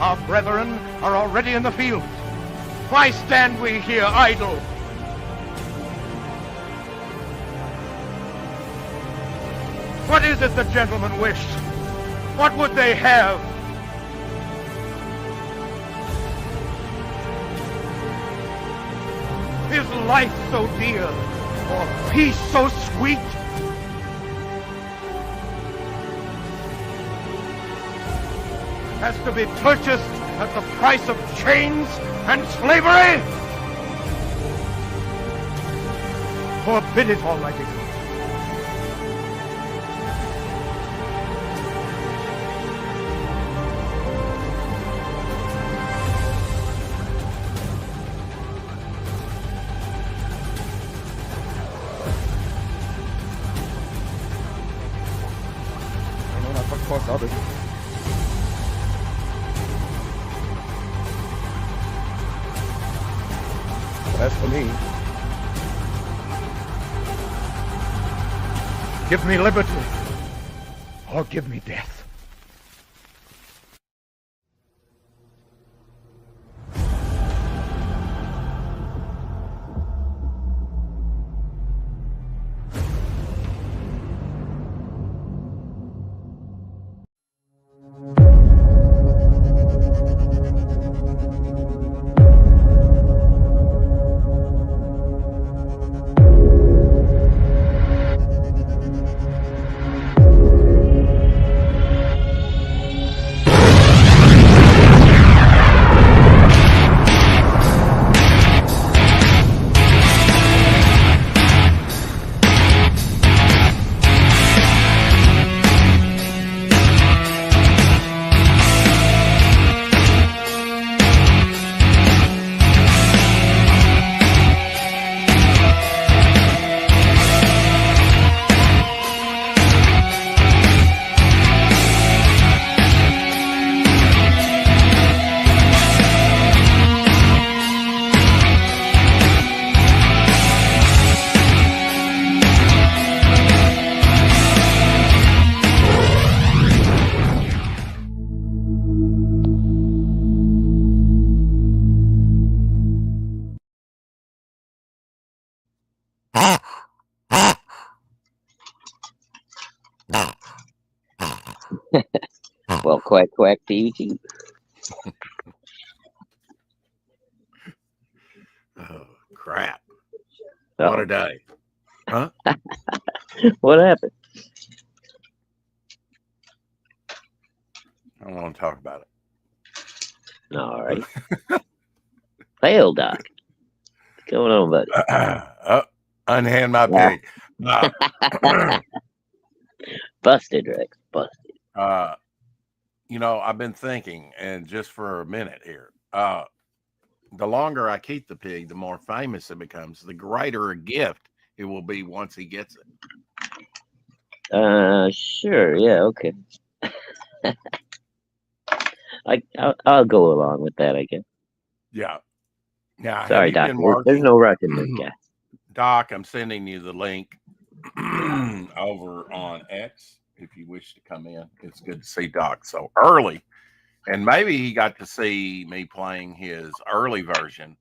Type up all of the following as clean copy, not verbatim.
Our brethren are already in the field. Why stand we here idle? What is it the gentlemen wish? What would they have? Is life so dear, or peace so sweet? Has to be purchased at the price of chains and slavery? Forbid it, Almighty God. Of course, others. As for me, give me liberty, or give me death. Well, quack, quack to you, too. Oh, crap. What a day. Huh? What happened? I don't want to talk about it. All right. Fail, Doc. What's going on, buddy? Unhand my pig. Busted, Rex. Busted. You know, I've been thinking, and just for a minute here, the longer I keep the pig, the more famous it becomes, the greater a gift it will be once he gets it. Sure. Yeah. Okay. I'll go along with that, I guess. Yeah. Now, sorry, Doc. There's no rush in this guy. Doc, I'm sending you the link over on X if you wish to come in. It's good to see Doc so early. And maybe he got to see me playing his early version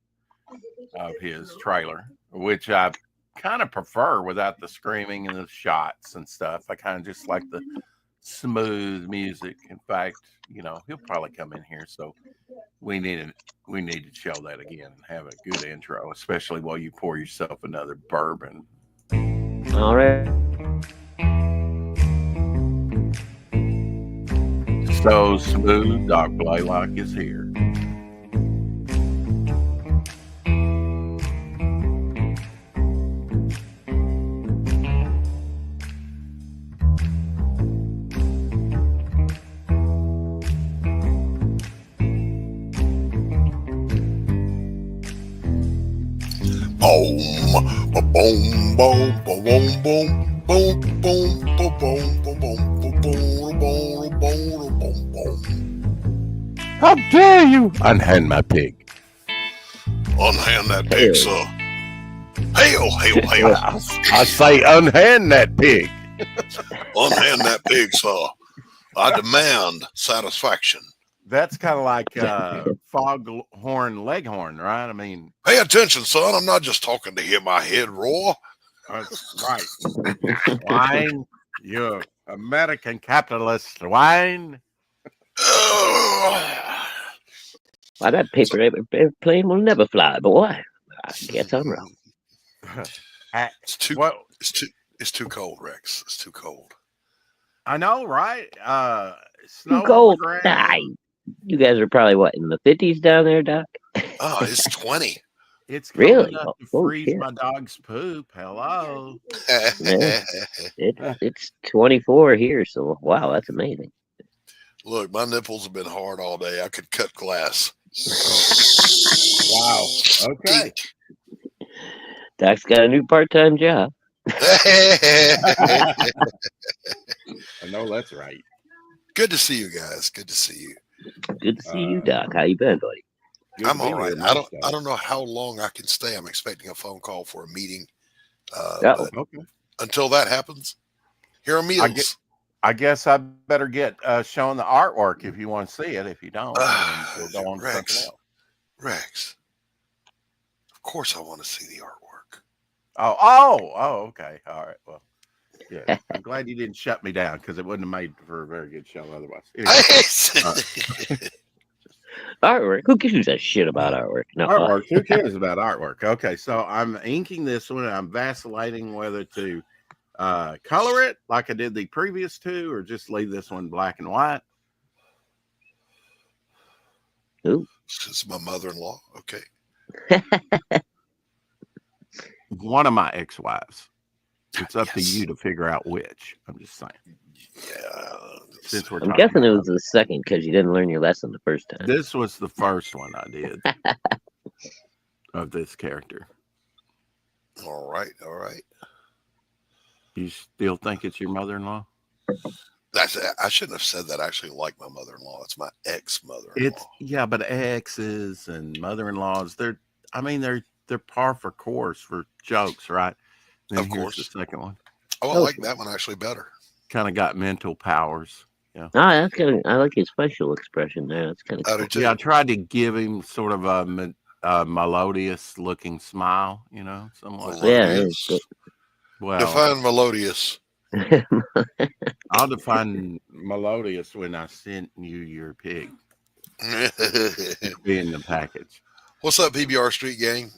of his trailer, which I kind of prefer without the screaming and the shots and stuff. I kind of just like the smooth music. In fact, you know, he'll probably come in here. So we need to show that again and have a good intro, especially while you pour yourself another bourbon. All right. So smooth, Doc Blaylock is here. Boom, boom, boom, boom, boom, boom, boom, boom, boom, boom, boom, boom, boom, boom, boom, boom. How dare you unhand my pig? Unhand that pig, sir. Hail, hail, hail. I say unhand that pig. Unhand that pig, sir. I demand satisfaction. That's kind of like foghorn leghorn, right? I mean, Pay attention, son. I'm not just talking to hear my head roar. that's right. Wine, you American capitalist wine. Why that paper airplane will never fly, boy. I guess I'm wrong. It's too. What? It's too cold, Rex. It's too cold. I know, right? Snow Too on the cold. ground. Die. You guys are probably what, in the 50s down there, Doc? Oh, it's 20. It's cold Really? enough to Oh, freeze shit. my dog's poop. Hello. It's 24 here, so wow, that's amazing. Look, my nipples have been hard all day. I could cut glass. Wow. Okay. Doc's got a new part-time job. I know that's right. Good to see you guys. Good to see you. Good to see you, Doc. How you been, buddy? Good I'm to be all right. here, I Mike. don't know how long I can stay. I'm expecting a phone call for a meeting. Uh-oh. But Okay. until that happens, here are meals. I guess I better get showing the artwork if you want to see it. If you don't, then we'll go on to something else. Rex, of course I want to see the artwork. Oh, okay. All right. Well, yeah. I'm glad you didn't shut me down because it wouldn't have made for a very good show otherwise. Anyway, Artwork? Who gives a shit about artwork? No. artwork. Who cares about artwork? Okay, so I'm inking this one. And I'm vacillating whether to color it like I did the previous two or just leave this one black and white. Ooh. This is my mother-in-law. Okay. One of my ex-wives. It's up to Yes. you to figure out which. I'm just saying. Yeah. Since we're I'm talking guessing it about was the second because you didn't learn your lesson the first time. this was the first one I did of this character. All right. All right. You still think it's your mother-in-law? I shouldn't have said that. I actually like my mother-in-law. It's my ex-mother-in-law. It's yeah, but exes and mother-in-laws, they're par for course for jokes, right? And Of here's course. the second one. Oh, I like that one actually better. Kind of got mental powers. Yeah. Oh, that's good. I like his facial expression there. That's kind of I cool. do too. Yeah, I tried to give him sort of a melodious looking smile, somewhat. Yeah, Melodious. it's Well, Define melodious. good. I'll define melodious when I sent you your pig. Be in the package. What's up, PBR Street Gang?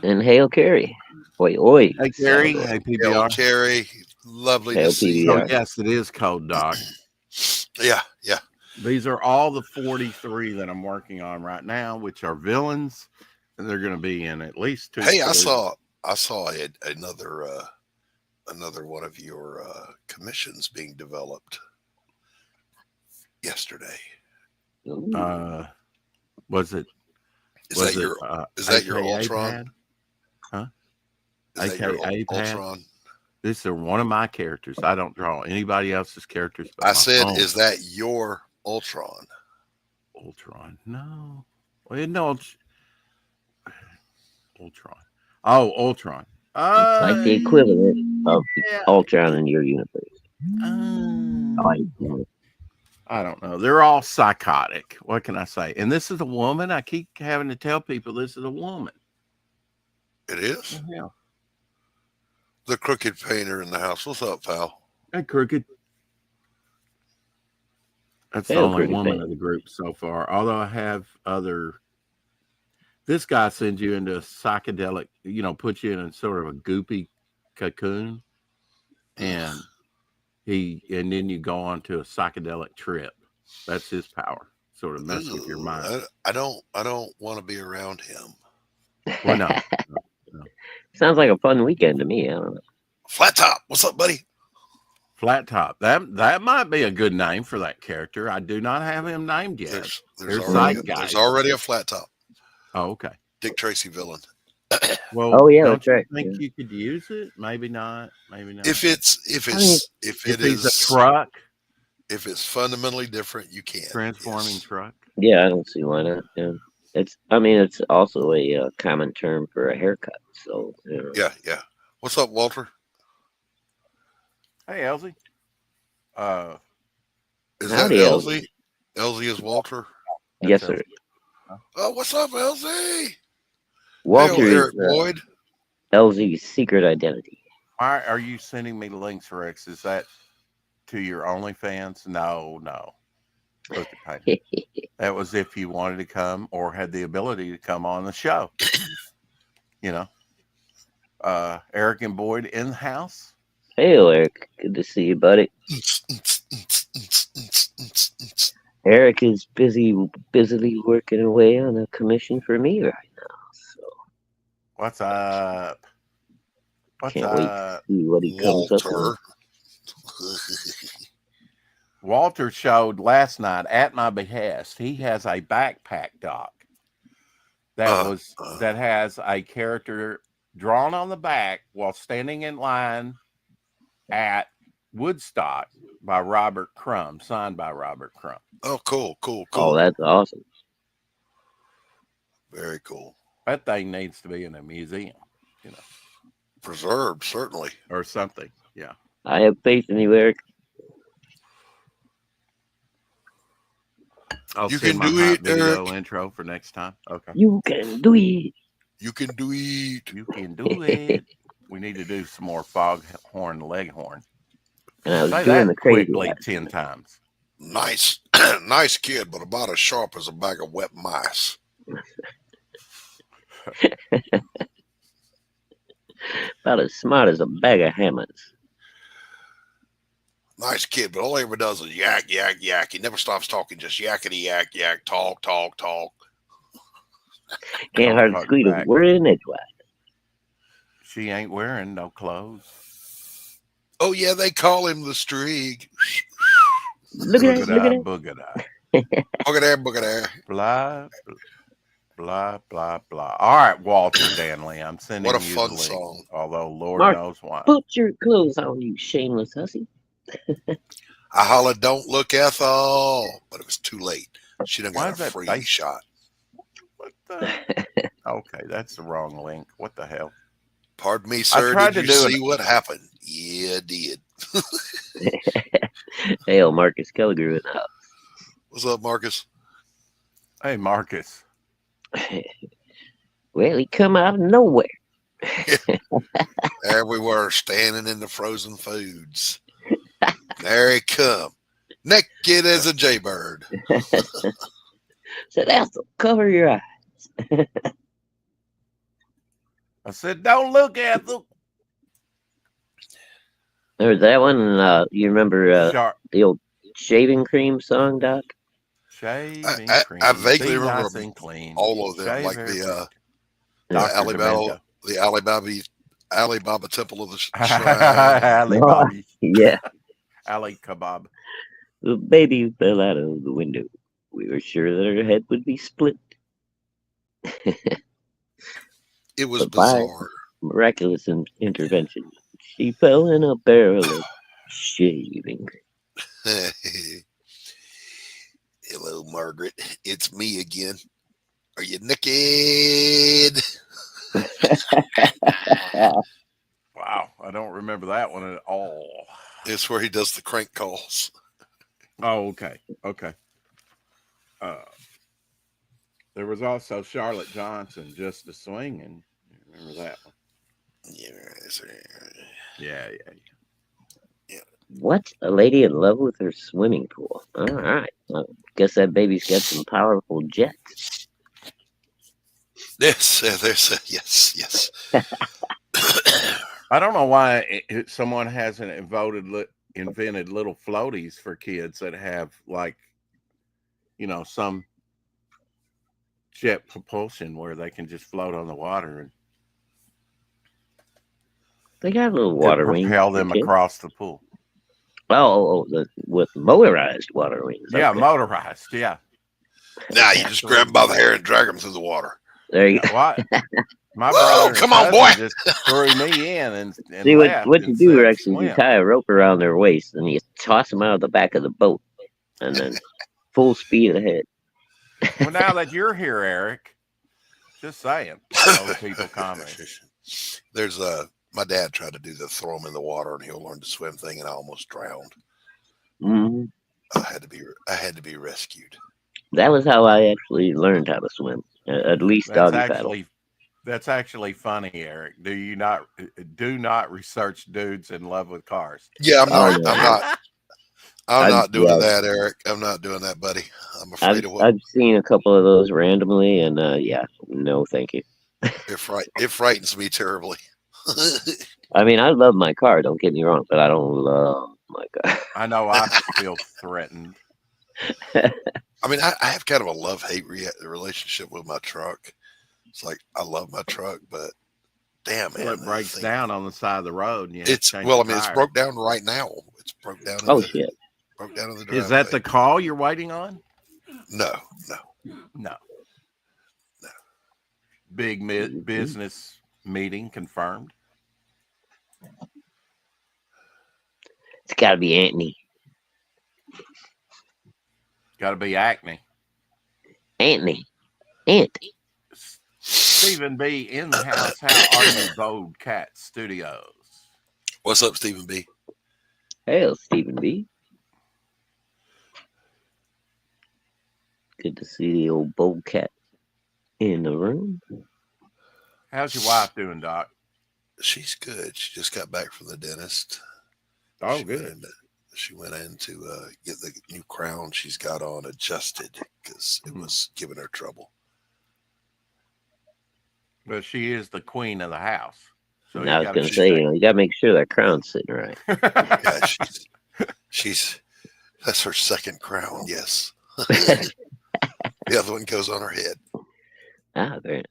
And hail Carrie. Oi. Hey, Gary. Salvador. Hey, Hello, PBR. Terry. Lovely Hail to see you. So, PBR. yes, it is Code Doc. Yeah. These are all the 43 that I'm working on right now, which are villains, and they're going to be in at least two. Hey, I stories. saw another one of your commissions being developed yesterday. Ooh. Was it? Is was that your AKA Ultron? pad? Huh? Is that your AKA pad? Ultron? This is one of my characters. I don't draw anybody else's characters. But I my said, own. is that your Ultron? Ultron? No. Well, no. Ultron. Oh, Ultron. It's like the equivalent of yeah. Ultron in your universe. I don't know. They're all psychotic. What can I say? And this is a woman. I keep having to tell people this is a woman. It is Yeah. the crooked painter in the house. What's up, pal? Hey, Crooked. That's the Hail, only Crooked woman Painter. of the group so far. Although I have other. This guy sends you into a psychedelic, puts you in a sort of a goopy cocoon. And then you go on to a psychedelic trip. That's his power. Sort of mess with your mind. I don't want to be around him. Well, no. Sounds like a fun weekend to me. I don't know. Flat Top, what's up, buddy? Flat Top. That might be a good name for that character. I do not have him named yet. There's Zeitgeist. already a Flat Top. Oh, okay. Dick Tracy villain. Well, Oh, yeah, don't that's you right. think Yeah. you could use it? Maybe not. Maybe not. If If he's a truck, if it's fundamentally different, you can. transforming yes. truck. Yeah, I don't see why not. Yeah. It's also a common term for a haircut. So, Yeah. What's up, Walter? Hey, Elsie. Is Howdy, that Elsie? Elsie is Walter. Yes, sounds sir. Oh, what's up, LZ? Walter Hail, is Eric Boyd. LZ's secret identity. Why are you sending me links, Rex? Is that to your OnlyFans? No. Look at pain. That was if you wanted to come or had the ability to come on the show. You know, Eric and Boyd in the house. Hey, Eric. Good to see you, buddy. Eric is busily working away on a commission for me right now. So What's up? can't wait to see what he comes up with. Walter showed last night at my behest. He has a backpack doc that has a character drawn on the back while standing in line at Woodstock by Robert Crumb, signed by Robert Crumb. Oh, cool. Oh, that's awesome. Very cool. That thing needs to be in a museum, you know, Preserved, certainly. or something. Yeah. I have faith in you, Eric. I'll You send can my do hot it, video Eric. intro for next time. Okay. You can do it. You can do it. You can do it. We need to do some more foghorn leghorn. And I was Say doing that the crazy quickly laugh. 10 times. Nice. Nice kid, but about as sharp as a bag of wet mice. About as smart as a bag of hammers. Nice kid, but all he ever does is yak, yak, yak. He never stops talking, just yakety, yak, yak, talk. Can't hardly squeeze a back. word in edgewise. She ain't wearing no clothes. Oh, yeah, they call him the Streak. Look at that, look at that. Boogada. Look at there. Blah, blah, blah, blah. All right, Walter Danley, I'm sending What a you fun the link, song. although Lord Mark, knows why. Put your clothes on, you shameless hussy. I hollered, don't look, Ethel. But it was too late. She done Why got is a that free face? shot. What the? Okay, that's the wrong link. What the hell? Pardon me, sir. tried Did to you do see it. what happened? Yeah, I did. Hail, Marcus Kelliger in the house. What's up, Marcus? Hey, Marcus. Well, he come out of nowhere. There we were, standing in the frozen foods. There he come. Naked as a jaybird. Said, Ethel, cover your eyes. I said, don't look at them. There's that one. You remember Sharp the old shaving cream song, Doc? shaving I cream. vaguely Be remember nice and clean. all of them, Shave like every- the Dr. Alibaba Temple of the Shrine. Ali Bobby. Yeah. Ali Kebab. The baby fell out of the window. We were sure that her head would be split. It was But by bizarre. miraculous intervention, she fell in a barrel of shaving cream. Hello, Margaret. It's me again. Are you naked? Wow, I don't remember that one at all. It's where he does the crank calls. Oh, okay. There was also Charlotte Johnson, Just a Swingin'. Remember that one? Yeah. Yeah. What? A lady in love with her swimming pool. All right. Well, guess that baby's got some powerful jets. Yes. I don't know why someone hasn't invented little floaties for kids that have, like, you know, some jet propulsion where they can just float on the water and They got little water wings. propel them for kids. across the pool. With motorized water wings. Yeah, Okay. motorized. Yeah. Now you just grab them by the hair and drag them through the water. There you go. What? My Whoa, brother and come on, cousin boy. just threw me in and See, laughed what you and do, said, Rex, is you "Swim." tie a rope around their waist and you toss them out of the back of the boat and then full speed ahead. Well, now that you're here, Eric, just saying. Those people comment. There's my dad tried to do the throw him in the water and he'll learn to swim thing, and I almost drowned. Mhm. I had to be rescued. That was how I actually learned how to swim. At least That's doggy paddle. actually funny, Eric. Do not research dudes in love with cars. Yeah, I'm Oh not. no, I'm no. not. I'm I've not doing yeah, that, Eric. I'm not doing that, buddy. I'm I've afraid of what I've seen a couple of those randomly, and yeah, no, thank you. it frightens me terribly. I mean, I love my car. Don't get me wrong, but I don't love my car. I know I feel threatened. I mean, I have kind of a love-hate relationship with my truck. It's like I love my truck, but damn, Well, man, it that breaks thing. down on the side of the road, and you have to It's change well, the I mean, it's tire. broke down right now. It's Oh shit! broke down in the Is that driveway. the call you're waiting on? No, no, No. no. Big Mhm. business meeting confirmed. It's got to be Anthony. Got to be Acme. Anthony. Stephen B. in the house. How are you, Bold Cat Studios? What's up, Stephen B? Hey, Stephen B. Good to see the old bold cat in the room. How's your wife doing, Doc? She's good. She just got back from the dentist. Oh, She good. went in to get the new crown she's got on adjusted because it was giving her trouble. But she is the queen of the house. So And I was gotta going to say, you got to make sure that crown's sitting right. Yeah, she's that's her second crown. Yes, the other one goes on her head. Ah, very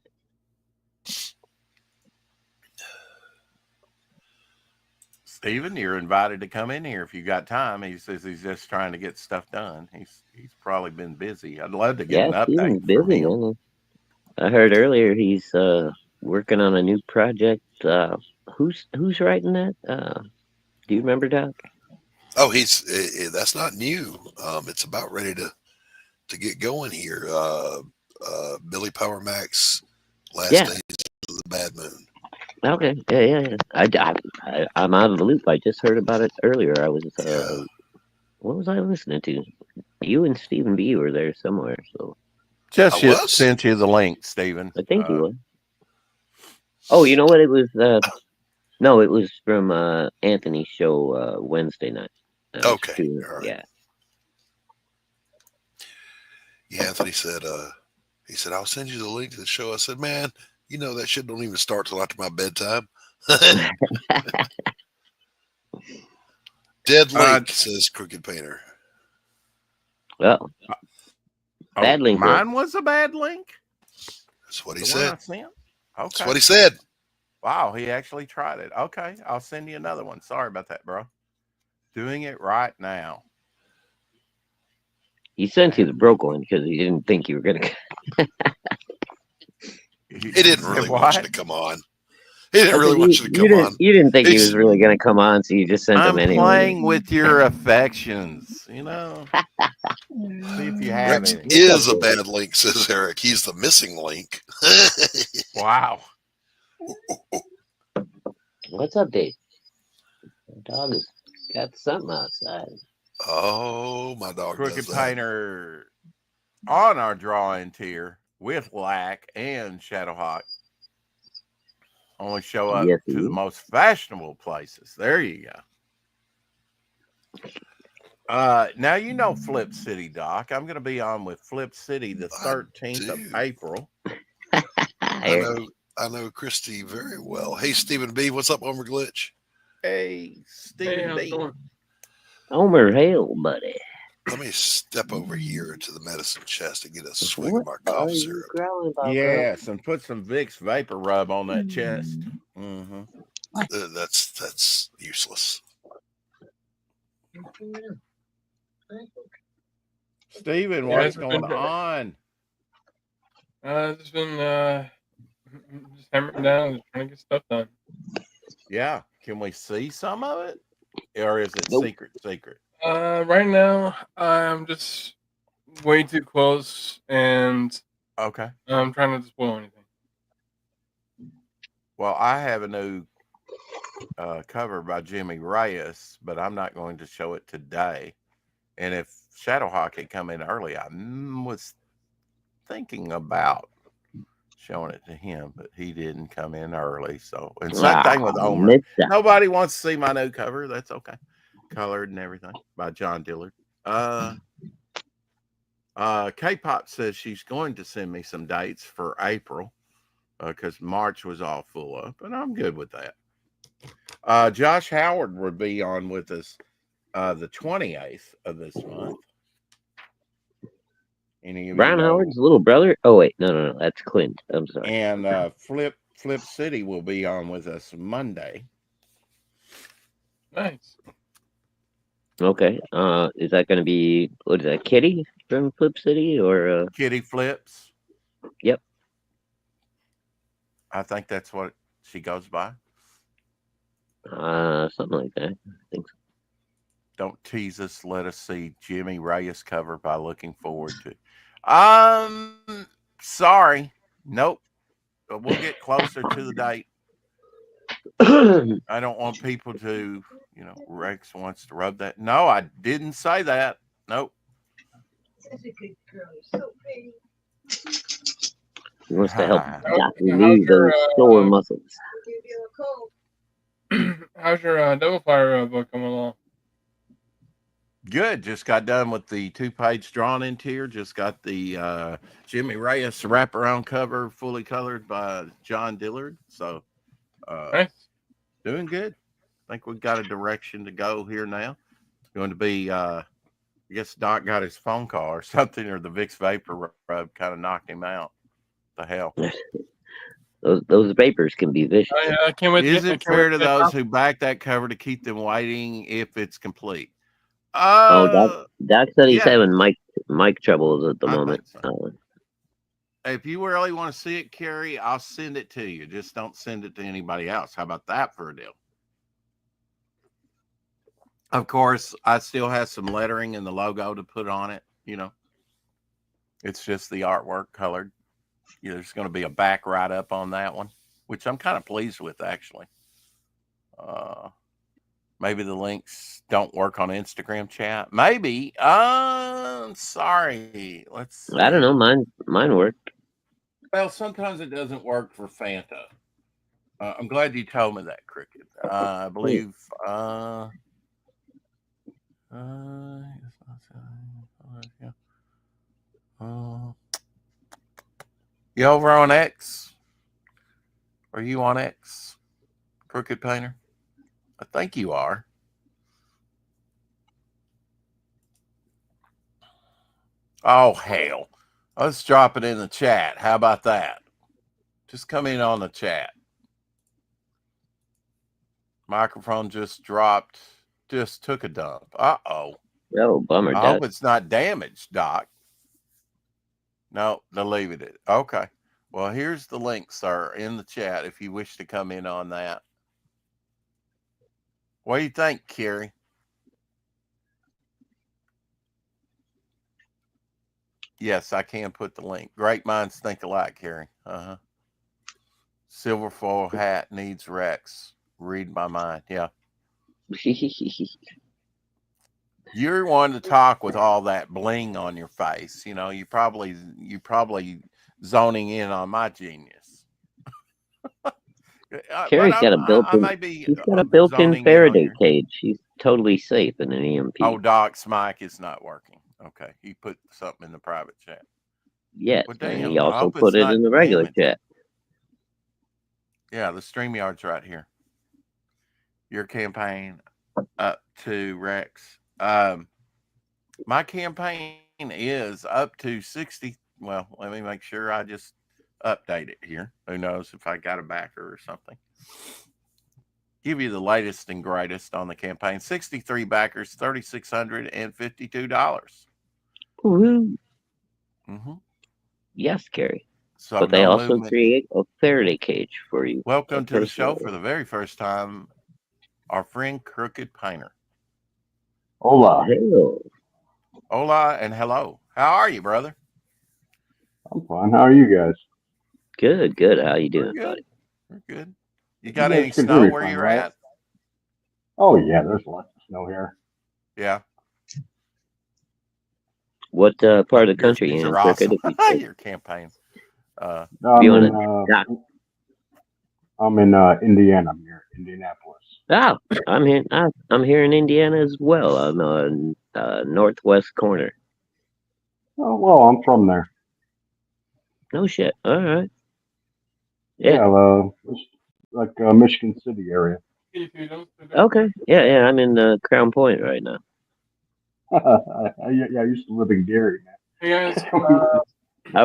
Stephen, you're invited to come in here if you got time. He says he's just trying to get stuff done. He's probably been busy. I'd love to get Yeah, an update Stephen's from busy, him. man. I heard earlier he's working on a new project. Who's writing that? Do you remember, Doc? Oh, that's not new. It's about ready to get going here. Billy Power Max, Last Yeah. Days of the Bad Moon. Okay. Yeah. I'm out of the loop. I just heard about it earlier. I was Yeah. what was I listening to? You and Stephen B were there somewhere, so Just I was? sent you the link, Stephen. I think you was. Oh, you know what? It was no, it was from Anthony's show Wednesday night. Okay. All right. Yeah. Yeah, Anthony said, he said, I'll send you the link to the show. I said, man, you know that shit don't even start till after my bedtime. Dead link, says Crooked Painter. Well, bad link. Mine was a bad link. That's what he The said. one I sent? That's Okay. what he said. Wow, he actually tried it. Okay, I'll send you another one. Sorry about that, bro. Doing it right now. He sent you the broke one because he didn't think you were gonna. He didn't really What? want you to come on. He didn't really want you to come on. You didn't think he He's- was really gonna come on, so you just sent him I'm anyway. playing with your affections, you know. See if you have Rex any. is a bad link, says Eric. He's the missing link. Wow. What's up, Dave? The dog has got something outside. Oh, my dog Crooked does that. Painter on our drawing tier with Lack and Shadowhawk. Only show up Yes, to he the is. most fashionable places. There you go. Now you know Flip City, Doc. I'm going to be on with Flip City the 13th of do. April. I know Christy very well. Hey, Stephen B, what's up, Homer Glitch? Hey, Stephen how's it B. going? Homer, hail, buddy. Let me step over here to the medicine chest and get a swig of What my are cough you syrup. growling about, bro? Yes, and put some Vicks Vapor Rub on that chest. Mm-hmm. That's useless. Steven, Yeah, what's it's going been- on? Just been just hammering down, just trying to get stuff done. Yeah, can we see some of it, or is it Nope. secret? Right now I'm just way too close, and Okay. I'm trying not to spoil anything. Well, I have a new cover by Jimmy Reyes, but I'm not going to show it today. And if Shadowhawk had come in early, I was thinking about showing it to him, but he didn't come in early. So, and same thing with Omer. Missed out. Nobody wants to see my new cover. That's okay. Colored and everything by John Dillard. K-Pop says she's going to send me some dates for April because March was all full up, and I'm good with that. Josh Howard will be on with us the 28th of this month. Any of Brian you know? Howard's little brother? Oh, wait. No. That's Clint. I'm sorry. And Flip City will be on with us Monday. Nice. Okay. Is that going to be, what is that, Kitty from Flip City or? Kitty Flips. Yep. I think that's what she goes by. Something like that. I think so. Don't tease us. Let us see Jimmy Reyes cover by looking forward to. Sorry. Nope. But we'll get closer to the date. I don't want people to, Rex wants to rub that. No, I didn't say that. Nope. Such a good girl. You're so pretty. He wants to help Ah. Doc lose those sore muscles. Give you a cold. How's your Double Fire book coming along? Good. Just got done with the 2-page drawn interior. Just got the Jimmy Reyes wraparound cover fully colored by John Dillard. So Nice. doing good. I think we've got a direction to go here now. Going to be I guess Doc got his phone call or something, or the Vicks Vapor Rub kind of knocked him out. The hell. Those vapors can be vicious. I can't wait. Is I it can't fair wait to get those that who back that cover to keep them waiting if it's complete? Doc said he's yeah. having mic troubles at the I moment. think so. If you really want to see it, Carrie, I'll send it to you. Just don't send it to anybody else. How about that for a deal? Of course, I still have some lettering and the logo to put on it. It's just the artwork colored. There's going to be a back write up on that one, which I'm kind of pleased with, actually. Maybe the links don't work on Instagram chat. Maybe. Sorry. Let's see. I don't know. Mine worked. Well, sometimes it doesn't work for Fanta. I'm glad you told me that, Cricket. I believe. You over on X? Are you on X, Crooked Painter? I think you are. Oh, hell. Let's drop it in the chat. How about that? Just come in on the chat. Microphone just dropped. Just took a dump. Uh-oh. Oh, bummer, I Doc. hope it's not damaged, Doc. No, they'll leave it. Okay. Well, here's the link, sir, in the chat if you wish to come in on that. What do you think, Carrie? Yes, I can put the link. Great minds think alike, Carrie. Silver foil hat needs Rex. Read my mind. Yeah. You're one to talk with all that bling on your face. You probably zoning in on my genius. Carrie's got a built-in. She's got a built-in Faraday cage. She's totally safe in an EMP. Oh, Doc's mic is not working. Okay, he put something in the private chat. Yes, Well, and damn, he I also hope put it's it not in the regular damaged. chat. Yeah, the StreamYard's right here. Your campaign up to Rex. My campaign is up to 60. Well, let me make sure I just update it here. Who knows if I got a backer or something. Give you the latest and greatest on the campaign. 63 backers, $3,652. Woohoo! Mm-hmm. Yes, Carrie. So but they no also movement. create a Faraday cage for you. Welcome to the show for the very first time, our friend Crooked Painter. Hola. Hello. Hola and hello. How are you, brother? I'm fine. How are you guys? Good. How you doing, We're good. buddy? We're good. You got You guys any can snow hear me where fine, you're right? at? Oh yeah, there's lots of snow here. Yeah. What part of the Your country views you in, are Crooked? awesome. If you could? Your campaign. No, If you want to, I'm in Indiana. I'm here, Indianapolis. oh, I'm here in Indiana as well. I'm on northwest corner. Oh well, I'm from there. No shit. All right. Yeah. Yeah, it's like Michigan City area. Okay. Yeah. I'm in Crown Point right now. Yeah, I used to live in Gary, Hey guys, man. I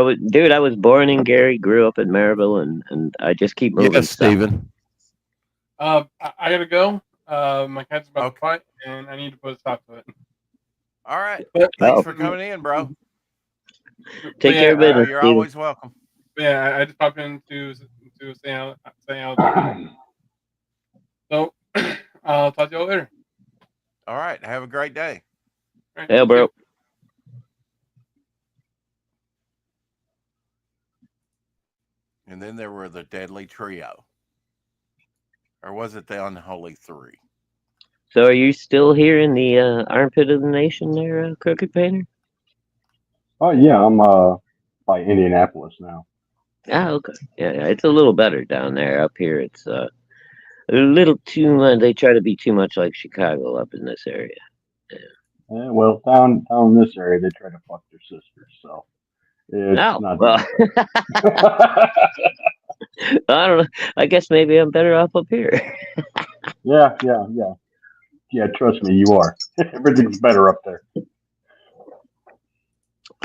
was born in Gary, grew up in Maryville, and I just keep moving Yes, south. Stephen. I gotta go. My cat's about Okay. to fight, and I need to put a stop to it. All right. But, Thanks for coming in, bro. Take care of yeah, business, You're Steven. always welcome. yeah, I just popped in to say out. So I'll talk to y'all later. All right. Have a great day. All right, Yeah, you bro. too. And then there were the Deadly Trio. Or was it the Unholy Three? So are you still here in the armpit of the nation there, Crooked Painter? Oh yeah, I'm by Indianapolis now. Ah, okay. Yeah, it's a little better down there. Up here, it's a little too much. They try to be too much like Chicago up in this area. Yeah, well, down in this area, they try to fuck their sisters, so it's Oh, not well, that I don't know. I guess maybe I'm better off up here. Yeah. Trust me, you are. Everything's better up there. For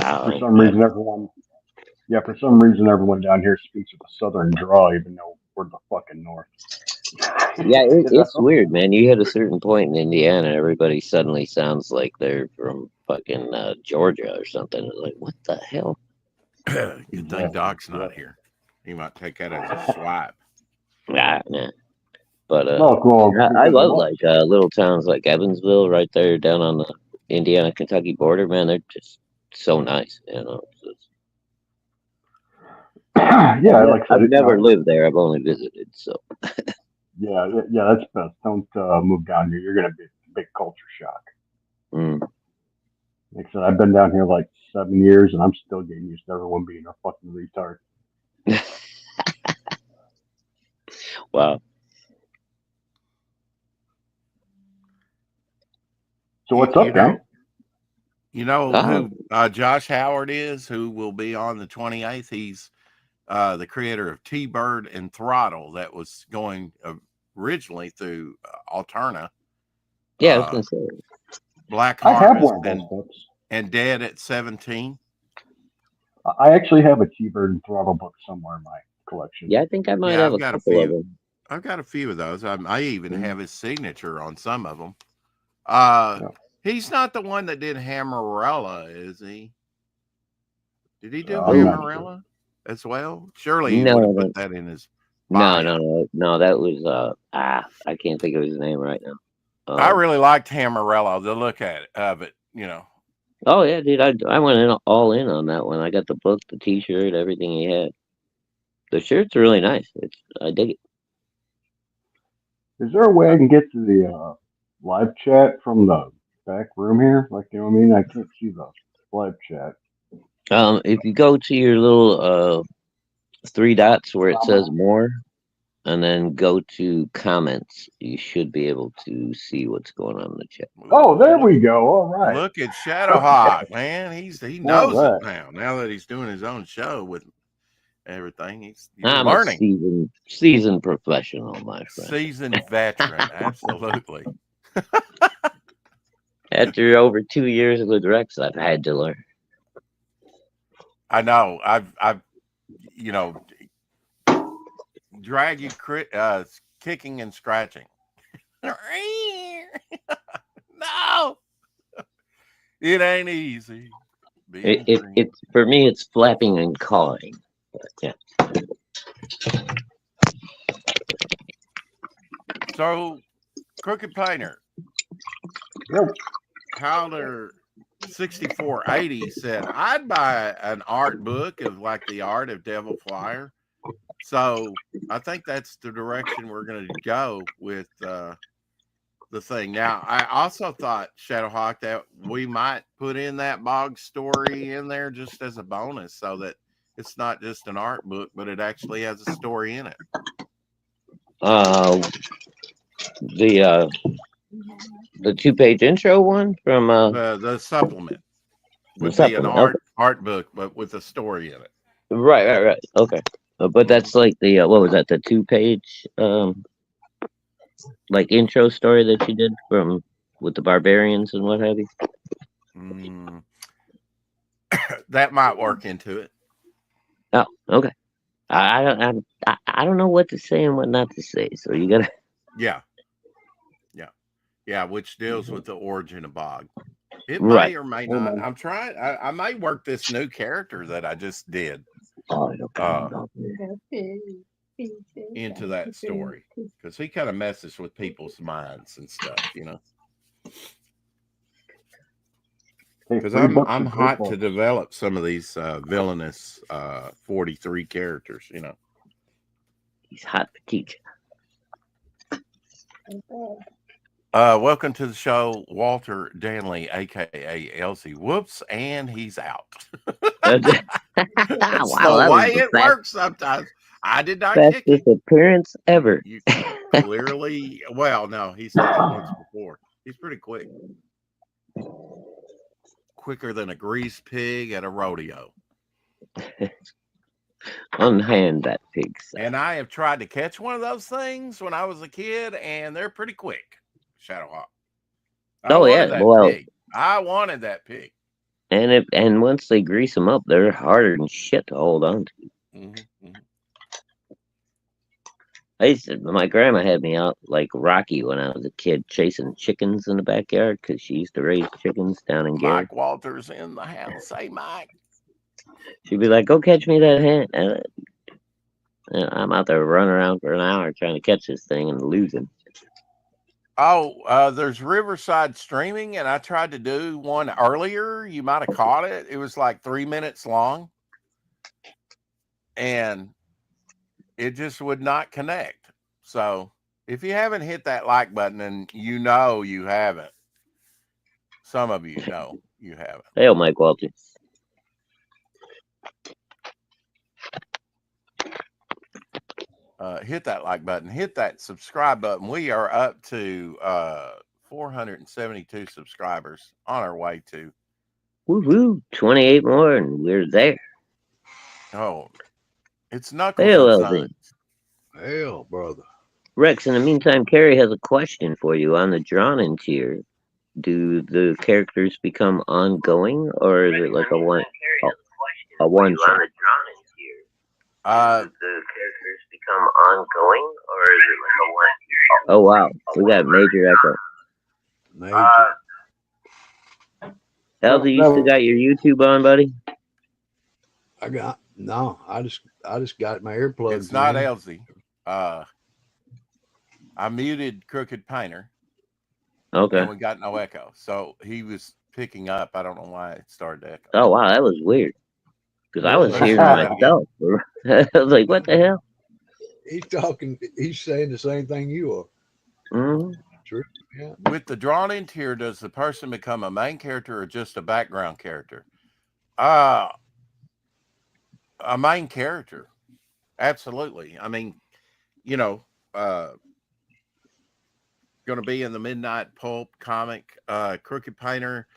Oh, some reason, everyone down here speaks with a southern drawl, even though we're the fucking north. yeah, You it's know? weird, man. You hit a certain point in Indiana, everybody suddenly sounds like they're from fucking Georgia or something. It's like, what the hell? Good thing Doc's not here. He might take that as a swipe. Nah. But Well, I love like little towns like Evansville, right there down on the Indiana-Kentucky border. Man, they're just so nice. You know. yeah, like I said, I've never lived there. I've only visited. So yeah, that's best. Don't move down here. You're gonna be a big culture shock. mm. Like I said, I've been down here like 7 years, and I'm still getting used to everyone being a fucking retard. Wow. So what's up, man? You know who Josh Howard is, who will be on the 28th? He's the creator of T-Bird and Throttle that was going originally through Alterna. Yeah, I was gonna say. Black I have one Harvest of those books. and Dead at 17. I actually have a T-Bird and Throttle book somewhere in my collection. Yeah, I think I might Yeah, have I've a got a couple of few. them. I've got a few of those. I even have his signature on some of them. Yeah. He's not the one that did Hammerella, is he? Did he do I'm not Hammerella as well? Surely he No, would have put that in his bio. no. That was I can't think of his name right now. I really liked Hammerella, the look of it, you know. Oh yeah, dude, I went all in on that one. I got the book, the T-shirt, everything he had. The shirt's really nice. I dig it. Is there a way I can get to the live chat from the back room here? Like, you know what I mean? I can't see the live chat. If you go to your little three dots where it says more, and then go to comments, you should be able to see what's going on in the chat. Oh, there we go. All right. Look at Shadowhawk, man. He knows All right. it now. Now that he's doing his own show with everything, he's I'm learning. a seasoned professional, my friend. Seasoned veteran, absolutely. After over 2 years with Rex, I've had to learn. I know. I've drag you kicking and scratching. No, it ain't easy. It's for me. It's flapping and cawing. But, yeah. So, Crooked Painter. Yep. Howler 6480 said, I'd buy an art book of like the art of Devil Flyer. So I think that's the direction we're going to go with the the thing. Now, I also thought, Shadowhawk, that we might put in that Bog story in there just as a bonus so that it's not just an art book, but it actually has a story in it. The 2-page intro one from The supplement the would be an supplement. art book, but with a story in it. Right. Okay. But that's like the what was that? The 2-page like intro story that you did from with the barbarians and what have you. That might work into it. Oh, okay. I don't know what to say and what not to say. So you gotta. Yeah. Which deals with the origin of Bog. It Right. may or may not. I'm trying. I may work this new character that I just did into that story because he kind of messes with people's minds and stuff, you know. Because I'm hot to develop some of these villainous 43 characters, you know. He's hot to teach. Welcome to the show, Walter Danley, aka Elsie. Whoops, and he's out. That's the way it works sometimes. I did not kick him. Fastest appearance ever. You clearly, well, no, he's done it once before. He's pretty quick. Quicker than a grease pig at a rodeo. Unhand that pig. And I have tried to catch one of those things when I was a kid, and they're pretty quick. Shadowhawk. I wanted that pig. And once they grease them up, they're harder than shit to hold on to. My grandma had me out like Rocky when I was a kid, chasing chickens in the backyard because she used to raise chickens down in Gary. Mike Walters in the house. Hey, Mike. She'd be like, "Go catch me that hen." I'm out there running around for an hour trying to catch this thing and losing. Oh, there's Riverside Streaming, and I tried to do one earlier. You might have caught it. It was like 3 minutes long, and it just would not connect. So if you haven't hit that like button, and you know you haven't, some of you know you haven't. Hey, Mike Walters. Hit that like button, hit that subscribe button. We are up to 472 subscribers, on our way to 28 more, and we're there. Oh, it's Knuckles. Hell, brother. Rex, in the meantime, Carrie has a question for you on the drawn-in tier. Do the characters become ongoing, or is it like a one shot? The characters become ongoing, or is it like a one? Oh wow, we got major echo. Elsie, you still got your YouTube on, buddy? I just got my earplugs. It's not Elsie. I muted Crooked Painter. Okay. And we got no echo. So he was picking up. I don't know why it started to echo. Oh wow, that was weird. Because I was hearing myself. I was like, what the hell? He's saying the same thing you are. Mm-hmm. True. Yeah. With the drawn-in tier, does the person become a main character or just a background character? A main character. Absolutely. I mean, you know, going to be in the Midnight Pulp comic, Crooked Painter.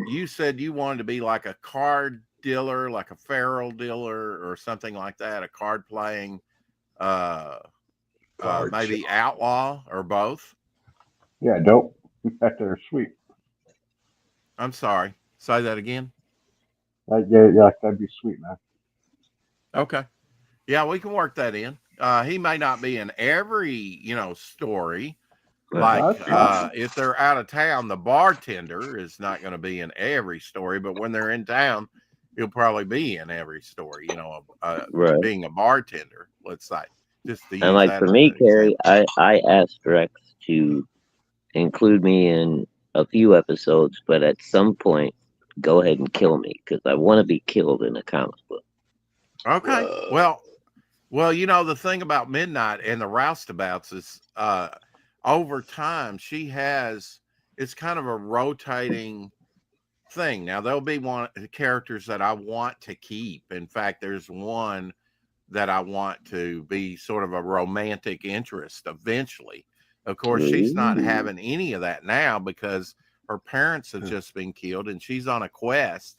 You said you wanted to be like a card dealer, like a feral dealer or something like that, a card playing maybe outlaw or both. Yeah, dope. They're sweet. I'm sorry, say that again. Yeah, that'd be sweet, man. Okay, yeah, we can work that in. He may not be in every story, like if they're out of town, the bartender is not going to be in every story, but when they're in town, he'll probably be in every story, right. Being a bartender, let's say. Just to and like for me, Carrie, I asked Rex to include me in a few episodes, but at some point, go ahead and kill me because I want to be killed in a comic book. Okay. Well, the thing about Midnight and the roustabouts is over time, it's kind of a rotating thing. Now there'll be characters that I want to keep. In fact, there's one that I want to be sort of a romantic interest eventually. Of course, she's not having any of that now because her parents have just been killed and she's on a quest.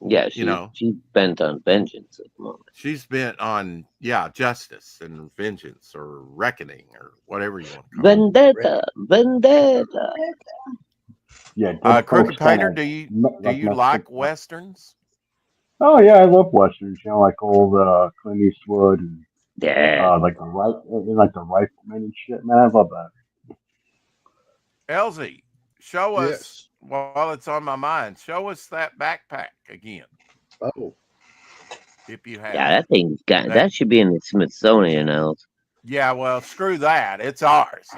Yeah, she's bent on vengeance at the moment. She's bent on justice and vengeance or reckoning or whatever you want to call it. Vendetta. Yeah, Crooked Painter, do you like westerns? Oh yeah, I love westerns. You know, like old Clint Eastwood and like the Rifleman and shit. Man, I love that. Elsie, show us while it's on my mind. Show us that backpack again. Oh, if you have. Yeah, that thing's got that should be in the Smithsonian now. Yeah, well, screw that. It's ours.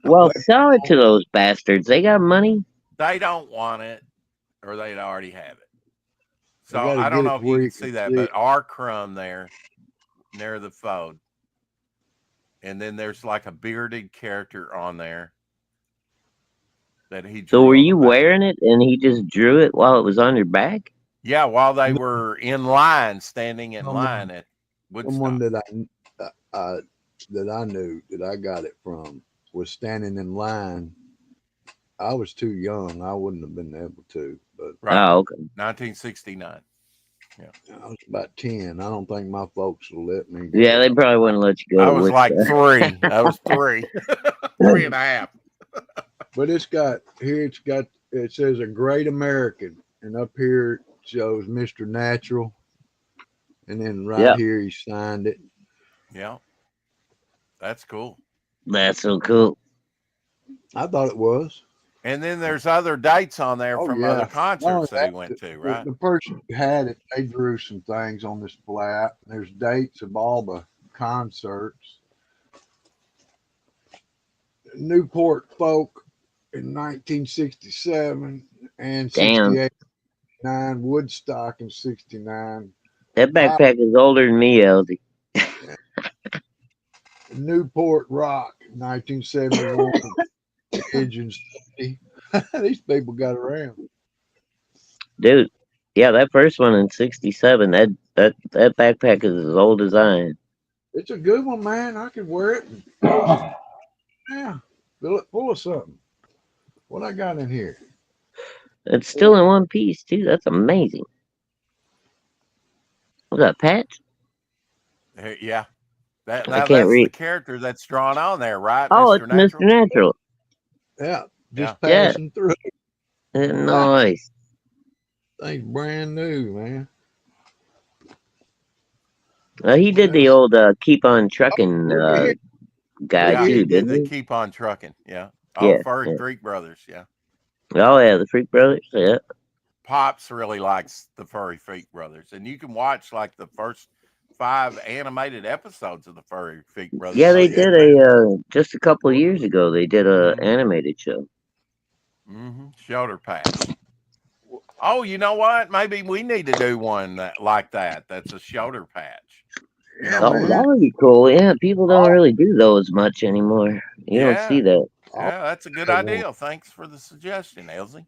Well, sell it to those bastards. They got money. They don't want it, or they'd already have it. So I don't know if you can see that, but our crumb there near the phone. And then there's like a bearded character on there that he drew. So were you wearing it and he just drew it while it was on your back? Yeah, while they were in line, standing in line at Woodstock. Someone that I knew that I got it from was standing in line. I was too young. I wouldn't have been able to. But Oh, okay. 1969. Yeah. I was about 10. I don't think my folks will let me. Yeah, they probably wouldn't let you go. I was like 3. I was 3. 3 and a half. But it says a great American. And up here it shows Mr. Natural. And then here he signed it. Yeah. That's cool. That's so cool. I thought it was. And then there's other dates on there from other concerts that he went to, right? The person who had it, they drew some things on this flat. There's dates of all the concerts. Newport Folk in 1967 and 68, 69, Woodstock in 69. That backpack is older than me, Elsie. Newport Rock, 1971. Pigeon City. These people got around. Dude, yeah, that first one in 67, that backpack is as old as I am. It's a good one, man. I could wear it. Yeah. Fill it full of something. What I got in here? It's still in one piece, too. That's amazing. What's that, Patch? Yeah. That's read. the character that's drawn on there, right? Oh, it's Mr. Natural. Yeah, just passing through. Nice. Thing's brand new, man. He did the old Keep on Trucking guy, too, didn't he? Keep on Trucking, yeah. Furry Freak Brothers, yeah. Oh, yeah, the Freak Brothers, yeah. Pops really likes the Furry Freak Brothers, and you can watch like the first 5 animated episodes of the Furry Freak Brothers. Yeah, they did just a couple of years ago. They did a animated show. Shoulder patch. Oh, you know what? Maybe we need to do one like that. That's a shoulder patch. Oh, that would be cool. Yeah, people don't really do those much anymore. You don't see that. Yeah, that's a good idea. Thanks for the suggestion, Elsie.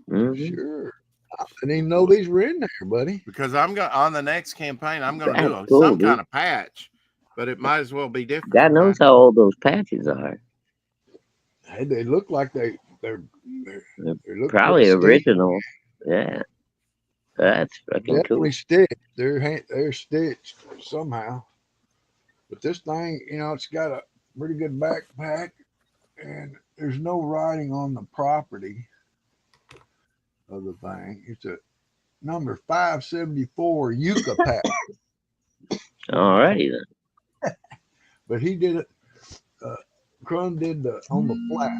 Sure. I didn't even know these were in there, buddy. Because on the next campaign, I'm going to do some kind of patch, but it might as well be different. God knows how old those patches are. Hey, they look like they're probably original. Yeah, that's fucking definitely cool. Stitched. They're stitched somehow. But this thing, it's got a pretty good backpack, and there's no writing on the property of the thing. It's a number 574 Yucca pack. All righty then. But he did it. Crumb did on the flat.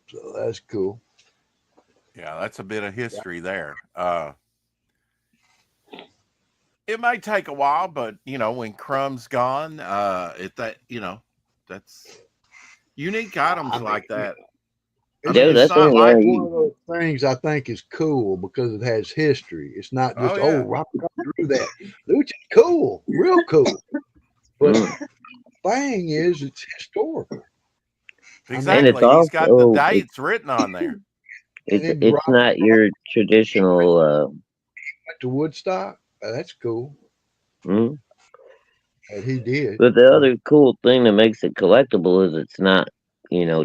So that's cool. Yeah, that's a bit of history there. It may take a while, but when Crumb's gone, that's unique items like that. Dude, that's one of those things I think is cool because it has history. It's not just I drew that. Which is cool, real cool. But Mm. thing is, it's historical. Exactly. He's got the dates written on there. It's not your traditional. Went to Woodstock. That's cool. Mm. And he did. But the other cool thing that makes it collectible is it's not,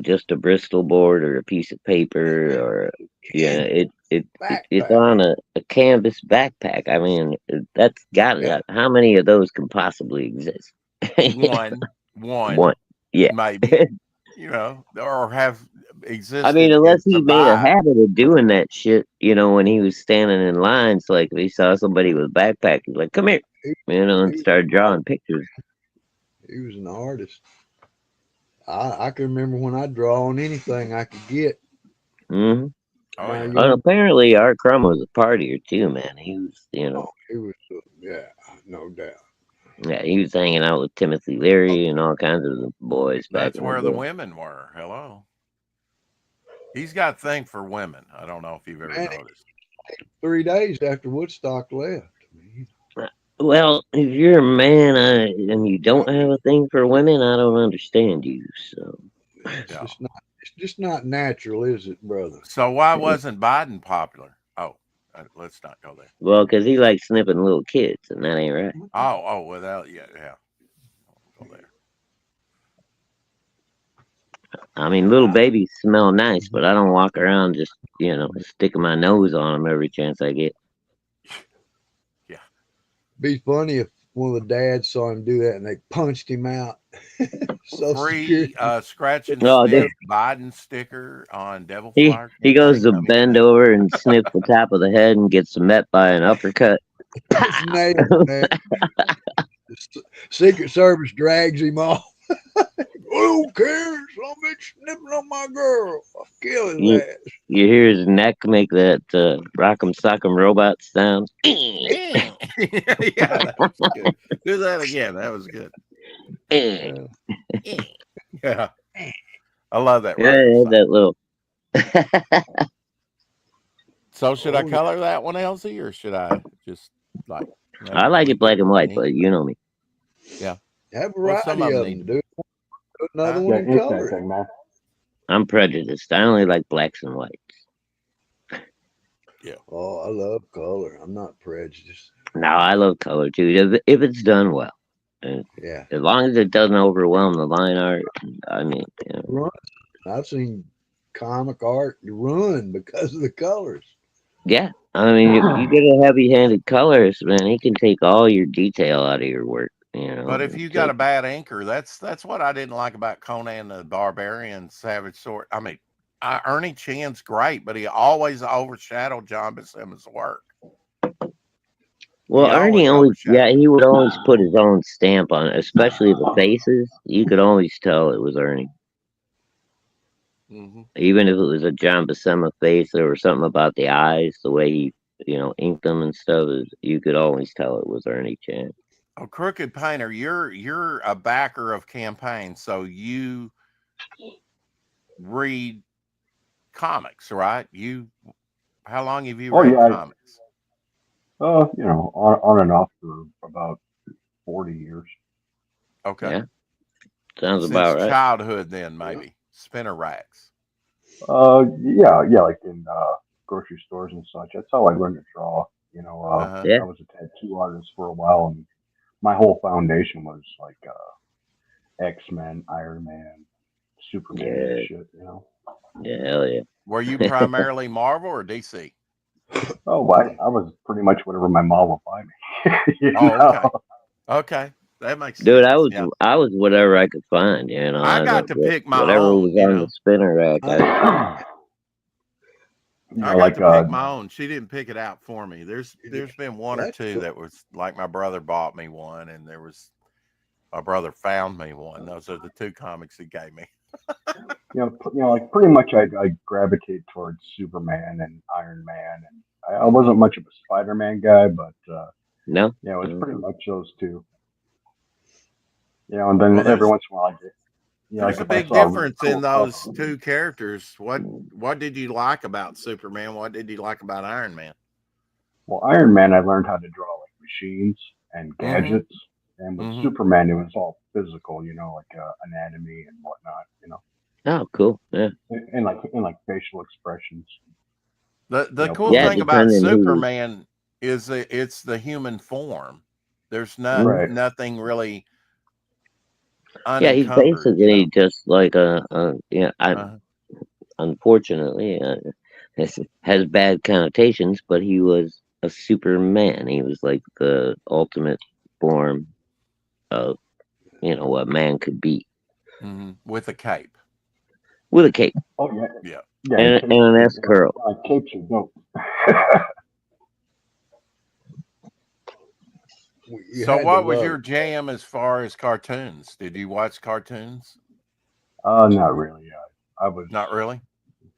just a Bristol board or a piece of paper or it's Backpack. on a canvas backpack. I mean, that's got Yeah. it. How many of those can possibly exist? One, One. Yeah. maybe, or have I existed mean, and unless he made a survived. habit of doing that shit, when he was standing in line. So, like, if he saw somebody with a backpack, he's like, come here, He, and he, started drawing pictures. he was an artist. I can remember when I draw on anything I could get. Hmm. Oh, My yeah. And young, apparently, Art Crumb was a partier too, man. He was, he was, yeah, no doubt. yeah, he was hanging out with Timothy Leary and all kinds of the boys back That's in the where the day. women were. Hello. He's got a thing for women. I don't know if you've ever Man, noticed. 3 days after Woodstock left. Well, if you're a man and you don't have a thing for women, I don't understand you. So, It's Yeah. just not natural, is it, brother? So why wasn't Biden popular? Oh, let's not go there. well, because he likes snipping little kids, and that ain't right. Oh, without, yeah. Go there. I mean, little babies smell nice, but I don't walk around just, sticking my nose on them every chance I get. Be funny if one of the dads saw him do that and they punched him out. Social Free Security. scratch and Oh, sniff Biden sticker on Devil he Flyer he goes campaign to coming bend soon. over and sniff the top of the head and gets met by an uppercut. It's nailed, man. The Secret Service drags him off. Who cares? I'm snipping on my girl. I'll kill his You, ass. you hear his neck make that rock'em sock'em robot sound. Yeah, that was good. Do that again. That was good. Yeah, I love that. Yeah, Rocker that little. So should I color that one, Elsie, or should I just like? I like it black and white, but you know me. Yeah. Have a Well, some variety of of them them. Do another Huh? one Yeah, in it's color. that thing, man. I'm prejudiced. I only like blacks and whites. Oh, I love color. I'm not prejudiced. No, I love color too. If it's done well, Yeah. as long as it doesn't overwhelm the line art. I mean, Run. I've seen comic art run because of the colors. yeah. I mean, if you get a heavy-handed colorist, man, he can take all your detail out of your work. But if you got a bad anchor, that's what I didn't like about Conan the Barbarian, Savage Sword. I mean, Ernie Chen's great, but he always overshadowed John Buscema's work. Well, He Ernie always he would always put his own stamp on it, especially the faces. You could always tell it was Ernie. Mm-hmm. Even if it was a John Buscema face, there was something about the eyes, the way he, inked them and stuff. You could always tell it was Ernie Chan. Oh, Crooked Painter, you're a backer of campaigns, so you read comics, right? How long have you read comics? On and off for about 40 years. Okay. Yeah. Sounds Since about right. childhood, then maybe spinner racks. Yeah, like in grocery stores and such. That's how I learned to draw. Yeah. I was a tattoo artist for a while, and my whole foundation was like X-Men, Iron Man, Superman, and shit. Yeah, hell yeah. Were you primarily Marvel or DC? Oh, I was pretty much whatever my mom would buy me. Okay. Okay. That makes Dude, sense. I was whatever I could find, I got to pick my whatever own, was on the spinner rack. I got like, to pick my own. She didn't pick it out for me. There's been one or two that was like my brother bought me one, and my brother found me one. Those are the two comics he gave me. Like pretty much I gravitate towards Superman and Iron Man, and I wasn't much of a Spider-Man guy, but no, it was pretty much those two. And then every once in a while I get. There's a big difference in those two characters. What did you like about Superman? What did you like about Iron Man? Well, Iron Man, I learned how to draw like machines and gadgets. And with Mhm. Superman, it was all physical, like anatomy and whatnot. Oh, cool. Yeah. And like facial expressions. The cool Putting Yeah, thing about depending who. Superman is that it's the human form. There's Mhm. right. nothing really Yeah, he's unencumbered, you basically know. just like yeah. Uh, Unfortunately, this has bad connotations, but he was a Superman. He was like the ultimate form of what man could be with a cape. with a cape Oh yeah, Yeah. yeah. and, and an S curl. Capes are dope. You So had to what was love your it. jam as far as cartoons? Did you watch cartoons? Not really. I was. Not really.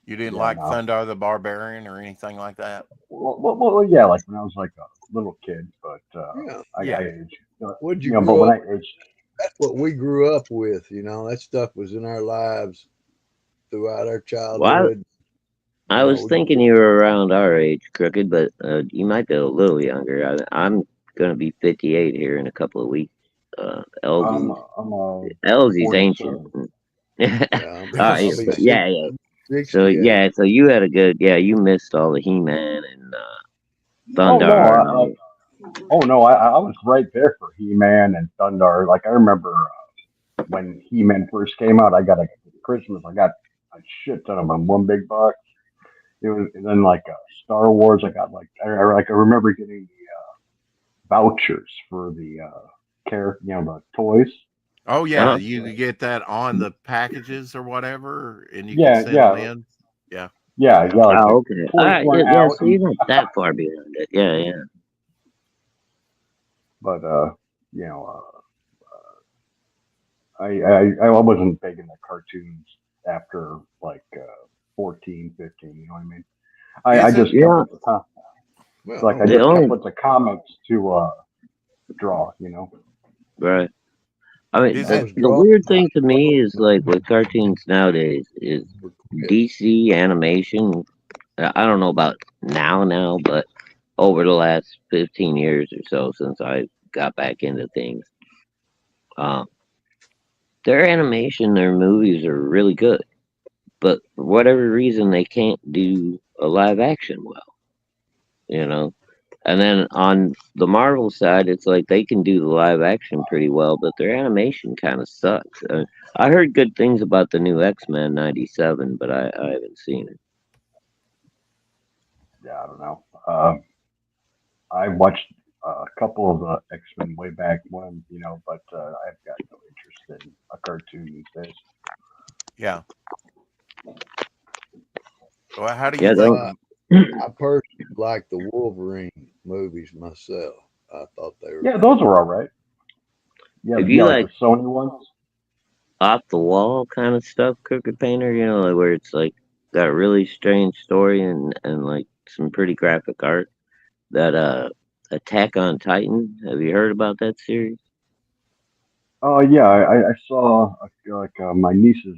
You didn't Yeah, like no. Thunder the Barbarian or anything like that? Well, yeah, like when I was like a little kid, but Yeah. I Yeah. aged. What'd you But grow when up? I aged, That's what we grew up with. That stuff was in our lives throughout our Well, childhood. I was We thinking you were around our age, Crooked, but you might be a little younger. I'm gonna be 58 here in a couple of weeks. I'm Elsie's I'm ancient. 47. yeah, Ah, I'll yeah, be so, yeah, yeah. So 68. yeah, so you had a good, yeah, you missed all the He-Man and Oh no, Thundar and all. I was right there for He-Man and Thunder. Like I remember when He-Man first came out, I got a Christmas. I got a shit ton of them, one big box. It was, and then like Star Wars. I got I remember getting vouchers for the the toys. Oh yeah, Uh-huh. you could get that on the packages or whatever, and you could Yeah, send them yeah, in. Yeah, yeah. yeah. Like Oh, the okay. All toys right. Yeah, weren't yeah. out, So you're not that far behind it. Yeah, yeah. but you know, I wasn't big into cartoons after like 14, 15. You know what I mean? I Is it? just kept Yeah. with the Well, like I The just kept only with the comics to draw. right. I mean, Is I it? was the drawing weird about thing to 12 me is when like with cartoons nowadays is I quit. DC animation. I don't know about now, but over the last 15 years or so since I got back into things, um, their animation, their movies are really good. But for whatever reason, they can't do a live action well. You know. And then on the Marvel side, it's like they can do the live action pretty well, but their animation kind of sucks. I heard good things about the new X-Men '97, but I haven't seen it. Yeah, I don't know. I watched a couple of the X Men way back when, but I've got no interest in a cartoon these days. Yeah. Well, how do you Yeah, think? don't. Uh, I personally like the Wolverine movies myself. I thought they were Yeah, pretty those were good. all right. Yeah, If yeah, you like like the Sony ones. off the wall kind of stuff, Crooked Painter, like where it's like got a really strange story and like some pretty graphic art. That Attack on Titan. Have you heard about that series? Oh yeah, I saw my nieces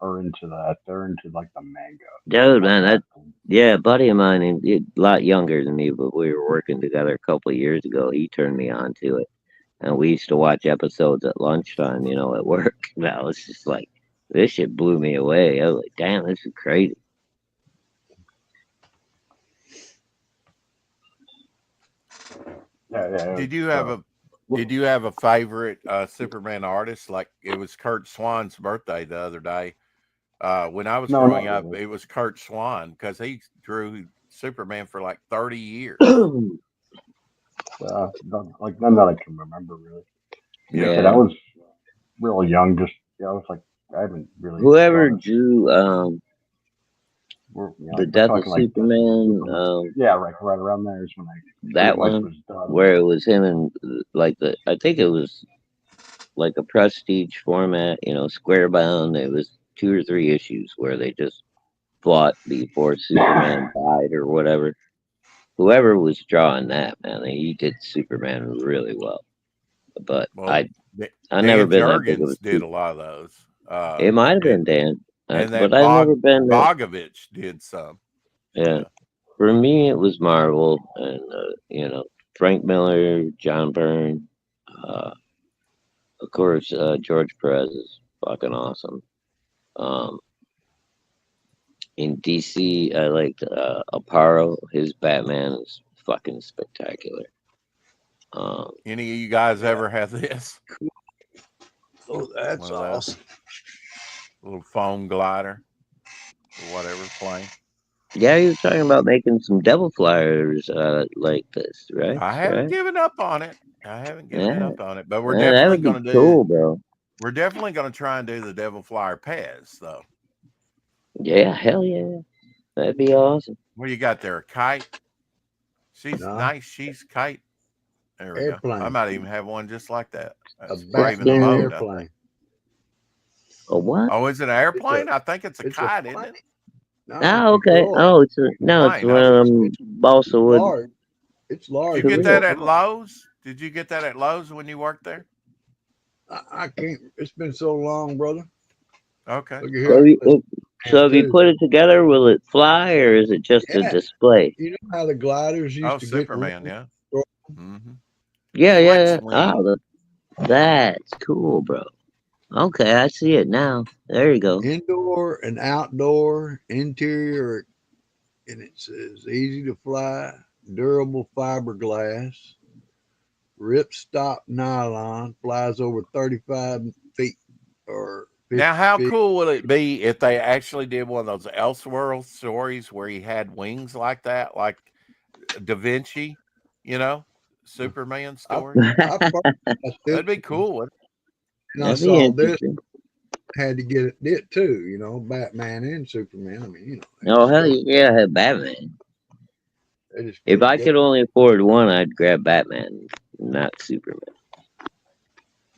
are into that. They're into like the manga and Dude, man, whatnot. yeah, a buddy of mine, a lot younger than me, but we were working together a couple of years ago. He turned me on to it, and we used to watch episodes at lunchtime, at work. And I was just like, this shit blew me away. I was like, damn, this is crazy. Yeah, Did you it's, have a Did you have a favorite Superman artist? Like it was Kurt Swan's birthday the other day. When I was no, growing not up, really. it was Kurt Swan because he drew Superman for like 30 years. Yeah, Like none that I can remember really. Like I Yeah. said, I was real young. Just I was like I haven't really whoever gone. drew the Like we're Death of talking like Death of Superman, Superman. Yeah, right around there is when I pretty that much one, was done. where it was him and like I think it was like a prestige format, square bound. It was 2 or 3 issues where they just fought before Superman died or whatever. Whoever was drawing that, man, he did Superman really well. But Well, I never Dan been that big of a Jurgens did super. a lot of those. It might have been And Dan, that but I've never been that. Bogovich did some. Yeah, Yeah. for me it was Marvel and Frank Miller, John Byrne, uh, course, George Perez is fucking awesome. In DC, I liked Aparo. His Batman is fucking spectacular. Any of you guys ever have this? Oh, that's One of those. awesome. Little foam glider or whatever plane. Yeah, you were talking about making some devil flyers like this, right? I haven't Right? given up on it. I haven't given Yeah. up on it, but we're Yeah, that definitely would be going to do. cool, bro. We're definitely going to try and do the Devil Flyer Pez, though. Yeah, hell yeah. That'd be awesome. What do you got there? A kite? She's No. nice. She's kite. There we go. I Airplane. might even have one just like that. A That's Raven the Batman Mode, I airplane. think. A what? Oh, is it an airplane? I think it's a It's kite, a isn't plane. it? No, Oh, it's okay. large. Oh, it's a, no, it's Mine, one of them balsa It's wood. large. It's large. Did you get Korea. that at Lowe's? Did you get that at Lowe's when you worked there? I can't. It's been so long, brother. Okay. Look at So, here. so if you put it together, will it fly or is it just a Yeah. display? You know how the gliders used Oh, to Superman, get. yeah. Mm-hmm. Yeah, yeah. Flex yeah. Oh, that's cool, bro. Okay, I see it now. There you go. Indoor and outdoor, interior, and it says easy to fly, durable fiberglass, ripstop nylon, flies over 35 feet or 50 Now, how feet. cool would it be if they actually did one of those Elseworld stories where he had wings like that, like Da Vinci, you know, Superman story? I That'd be cool. Wouldn't And I That'd be saw this, interesting. had to get it too, you know, Batman and Superman. I mean, you know. they Oh, just hell couldn't- yeah, I have Batman. they just If couldn't I get could only afford one, I'd grab Batman, not Superman.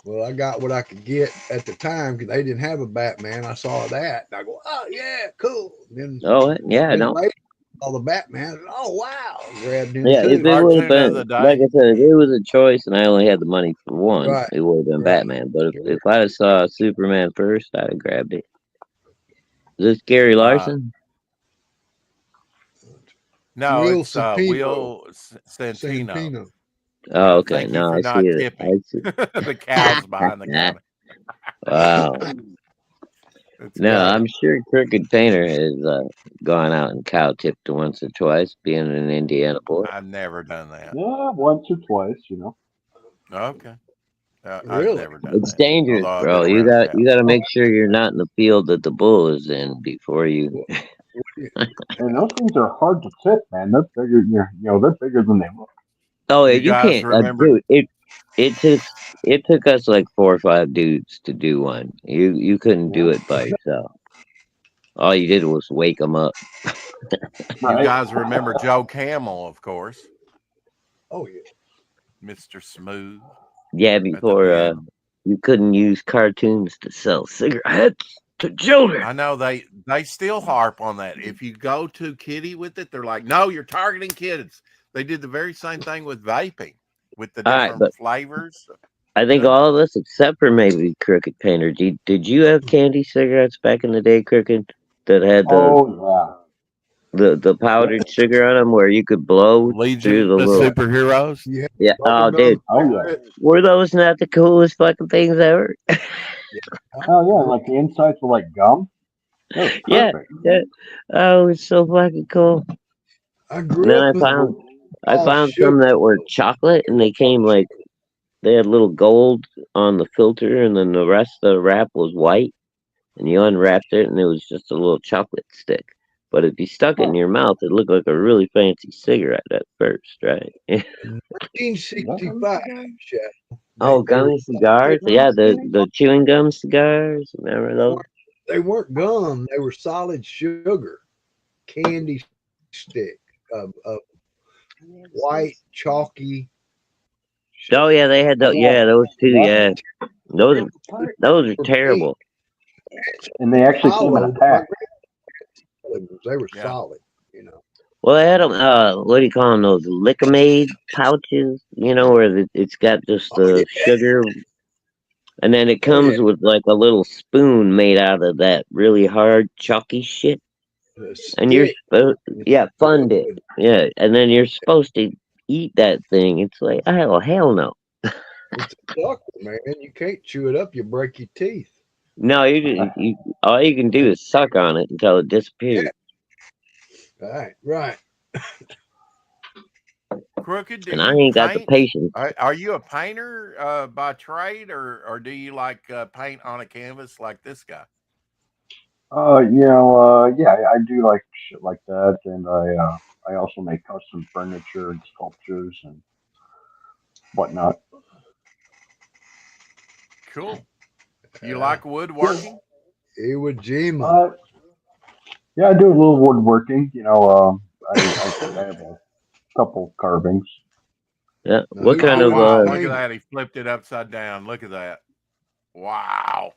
Well, I got what I could get at the time because they didn't have a Batman. I saw that. And I go, oh, yeah, cool. And then Oh, yeah, then no. later, all the Batman. Oh, wow. Grabbed him Yeah, too. if it would have Cartoon of been, the day. like I said, if it was a choice and I only had the money for one, Right. it would have been Right. Batman. But Sure. if I saw Superman first, I'd have grabbed it. Is this Gary Larson? No, Will it's Santino. Will Santino. Santino. Oh, okay. Thank you No, for I not see it. tipping. I see. The cows behind the counter. Wow. It's No, great. I'm sure Crooked Painter has gone out and cow tipped once or twice, being an Indiana boy. I've never done that. Yeah, once or twice, you know. Okay. I've Really? never done It's that. dangerous, Although I've bro. been You around got to make sure you're not in the field that the bull is in before you. And those things are hard to tip, man. They're bigger, they're bigger than they look. Oh, yeah, You you guys can't, remember- dude. It took us like 4 or 5 dudes to do one. You couldn't do it by yourself. All you did was wake them up. You guys remember Joe Camel, of course. Oh, yeah. Mr. Smooth. Yeah, before piano. you couldn't use cartoons to sell cigarettes to children. I know they still harp on that. If you go to Kitty with it, they're like, no, you're targeting kids. They did the very same thing with vaping, with the All right, different but flavors. I think all of us, except for maybe Crooked Painter, did you have candy cigarettes back in the day, Crooked, that had the powdered sugar on them where you could blow through Legion the of little. Superheroes. Yeah. Yeah. Oh, dude, were those not the coolest fucking things ever? Oh yeah, like the insides were like gum. That was Yeah. perfect. Oh, it's so fucking cool. I And grew then up with I all found sugar. some that were chocolate, and they came like they had little gold on the filter, and then the rest of the wrap was white. And you unwrapped it, and it was just a little chocolate stick. But if you stuck it in your mouth, it looked like a really fancy cigarette at first, right? 1965. Chef. Oh, gummy cigars? Yeah, the chewing gum cigars. Remember those? They weren't gum. They were solid sugar, candy stick of white chalky. Oh yeah, they had those. Yeah, those too. Yeah, those are terrible. And they actually came in a pack. They were Yeah. solid, you know. Well, they had them. What do you call them? Those Lickamade pouches. You know, where it's got just the sugar, and then it comes with like a little spoon made out of that really hard chalky shit. And you're funded. Yeah, and then you're supposed to eat that thing. It's like, oh hell no. It's a sucker, man. You can't chew it up. You break your teeth. No, you all you can do is suck on it until it disappears. Right. Crooked, do And I you ain't got the paint? patience. Are you a painter by trade, or do you like paint on a canvas like this guy? Yeah, I do like shit like that, and I also make custom furniture and sculptures and whatnot. Cool. You Uh, like Yeah, woodworking? Iwo Jima. uh, yeah, I do a little woodworking. I have a couple carvings. Yeah. Now, What who kind Oh of doing the wow! Look at painting? that. He flipped it upside down. Look at that. Wow.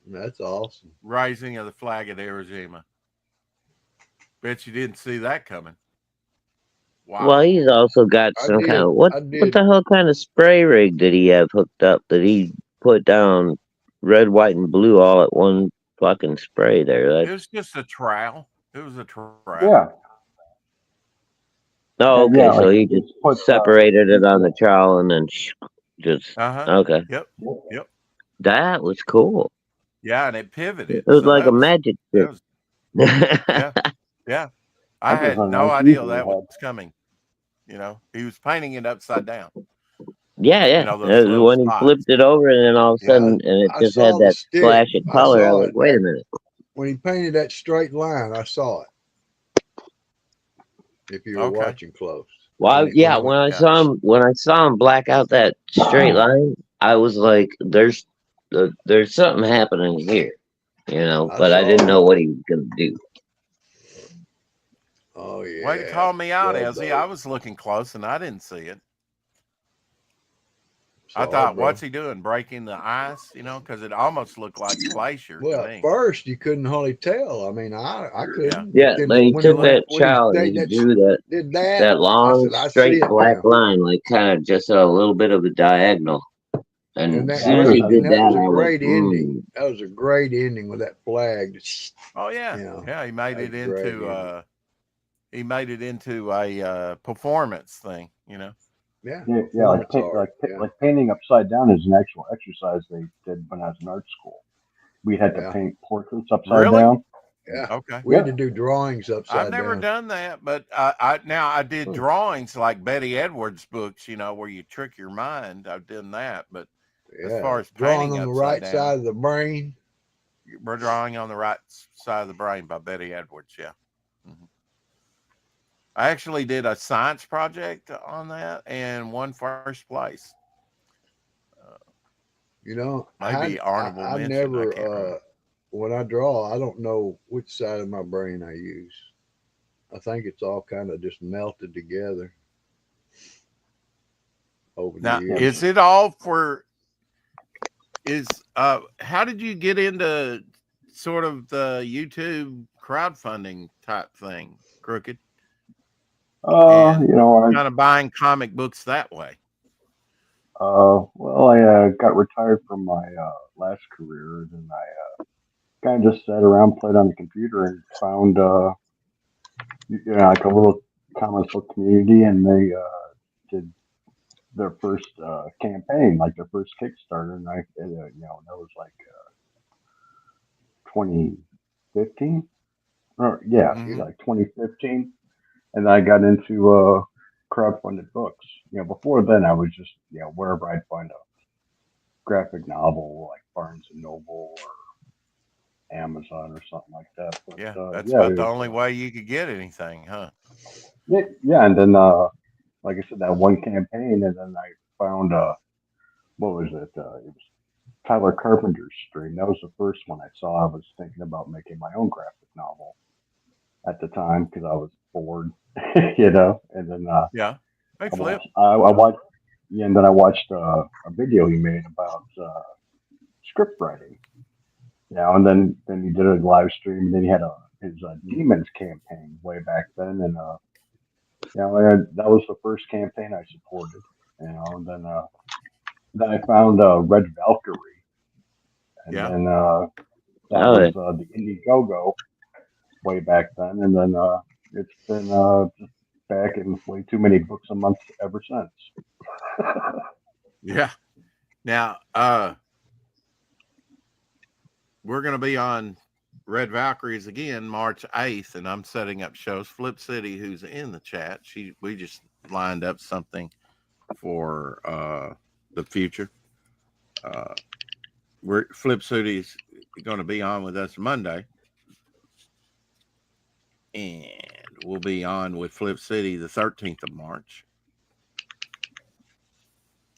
That's awesome. Rising of the flag at Arizona. Bet you didn't see that coming. Well, Wow. he's also got I some kind did. of what? I What did. the hell kind of spray rig did he have hooked up that he put down red, white, and blue all at one fucking spray there? It That's was just a trowel. It was a trowel. Yeah, oh, and okay. yeah, So like he you just just put separated it on yeah, the trowel and then just Uh huh. okay. Yep. Yep. That was cool. Yeah, and it It pivoted. was So like a magic that trick. was yeah, yeah. I that was had a no nice idea easel he that was had. coming. He was painting it upside down. Yeah, yeah. Those little When he spots. flipped it over, and then all of a Yeah. sudden, and it I just had saw the that stick. flash of I color. I saw was it like, wait a minute. when he painted that straight line. I saw it. If you were Okay. watching close, Well, when he yeah. went, Yeah. When I saw him black out that straight line, I was like, there's something happening here, I But I saw didn't it. know what he was gonna do. Oh Way to yeah, call me out, well Ezzy. I done. was looking close and I didn't see it. I Sorry, thought, what's bro. he doing? Breaking the ice, because it almost looked like glacier to Well, at me. first you couldn't hardly tell. I mean, I Yeah. couldn't. But Yeah, then but he when It took looked that he trowel and did he drew that that, that I long, said, I see straight it black now. line, like kind of just a little bit of a diagonal. And And as that soon as he great, and did that that, was a I went, great ending. hmm. That was a great ending with that flag. Oh yeah. You know, Yeah, that was a great ending. he made it into a performance thing. Yeah, Yeah, performance art. Yeah, like painting upside down is an actual exercise they did when I was in art school. We had to yeah, paint portraits upside Really? down. yeah. Okay. We had Yeah. to do drawings I've upside never down. done that, but I did Hmm. drawings like Betty Edwards books, where you trick your mind. I've done that, but as Yeah, far as drawing painting on the upside right down, side of the brain. we're drawing on the right side of the brain by Betty Edwards. Yeah. hmm I actually did a science project on that and won first place. Uh, You know, maybe honorable I mention. I never can't remember. when I draw, I don't know which side of my brain I use. I think it's all kind of just melted together over the Now, Yeah. years. is it all for is how did you get into sort of the YouTube crowdfunding type thing, Crooked, and You know, kind of buying comic books that way? well, I got retired from my last career, and I kind of just sat around, played on the computer, and found like a little comic book community, and they did their first campaign, like their first Kickstarter, and that was like 2015, or yeah, hmm You like 2015, and I got into crowdfunded books. Before then I was just wherever I'd find a graphic novel like Barnes and Noble or Amazon or something like that. But Yeah, that's yeah, about it the was only way you could get anything, huh? yeah, and then like I said, that one campaign, and then I found what was it? It was Tyler Carpenter's stream. That was the first one I saw. I was thinking about making my own graphic novel at the time because I was bored, And then Yeah, hey Flip. I watched, yeah, and then I watched a video he made about script writing. And then he did a live stream, and then he had his demons campaign way back then, and that was the first campaign I supported. And then I found Red Valkyrie, and Yeah, then that Oh, was yeah. the Indiegogo way back then, and then it's been just back in way too many books a month ever since. Yeah. Now, we're going to be on Red Valkyries again March 8th, and I'm setting up shows. Flip City, who's in the chat, we just lined up something for the future. Flip City's going to be on with us Monday, and we'll be on with Flip City the 13th of March.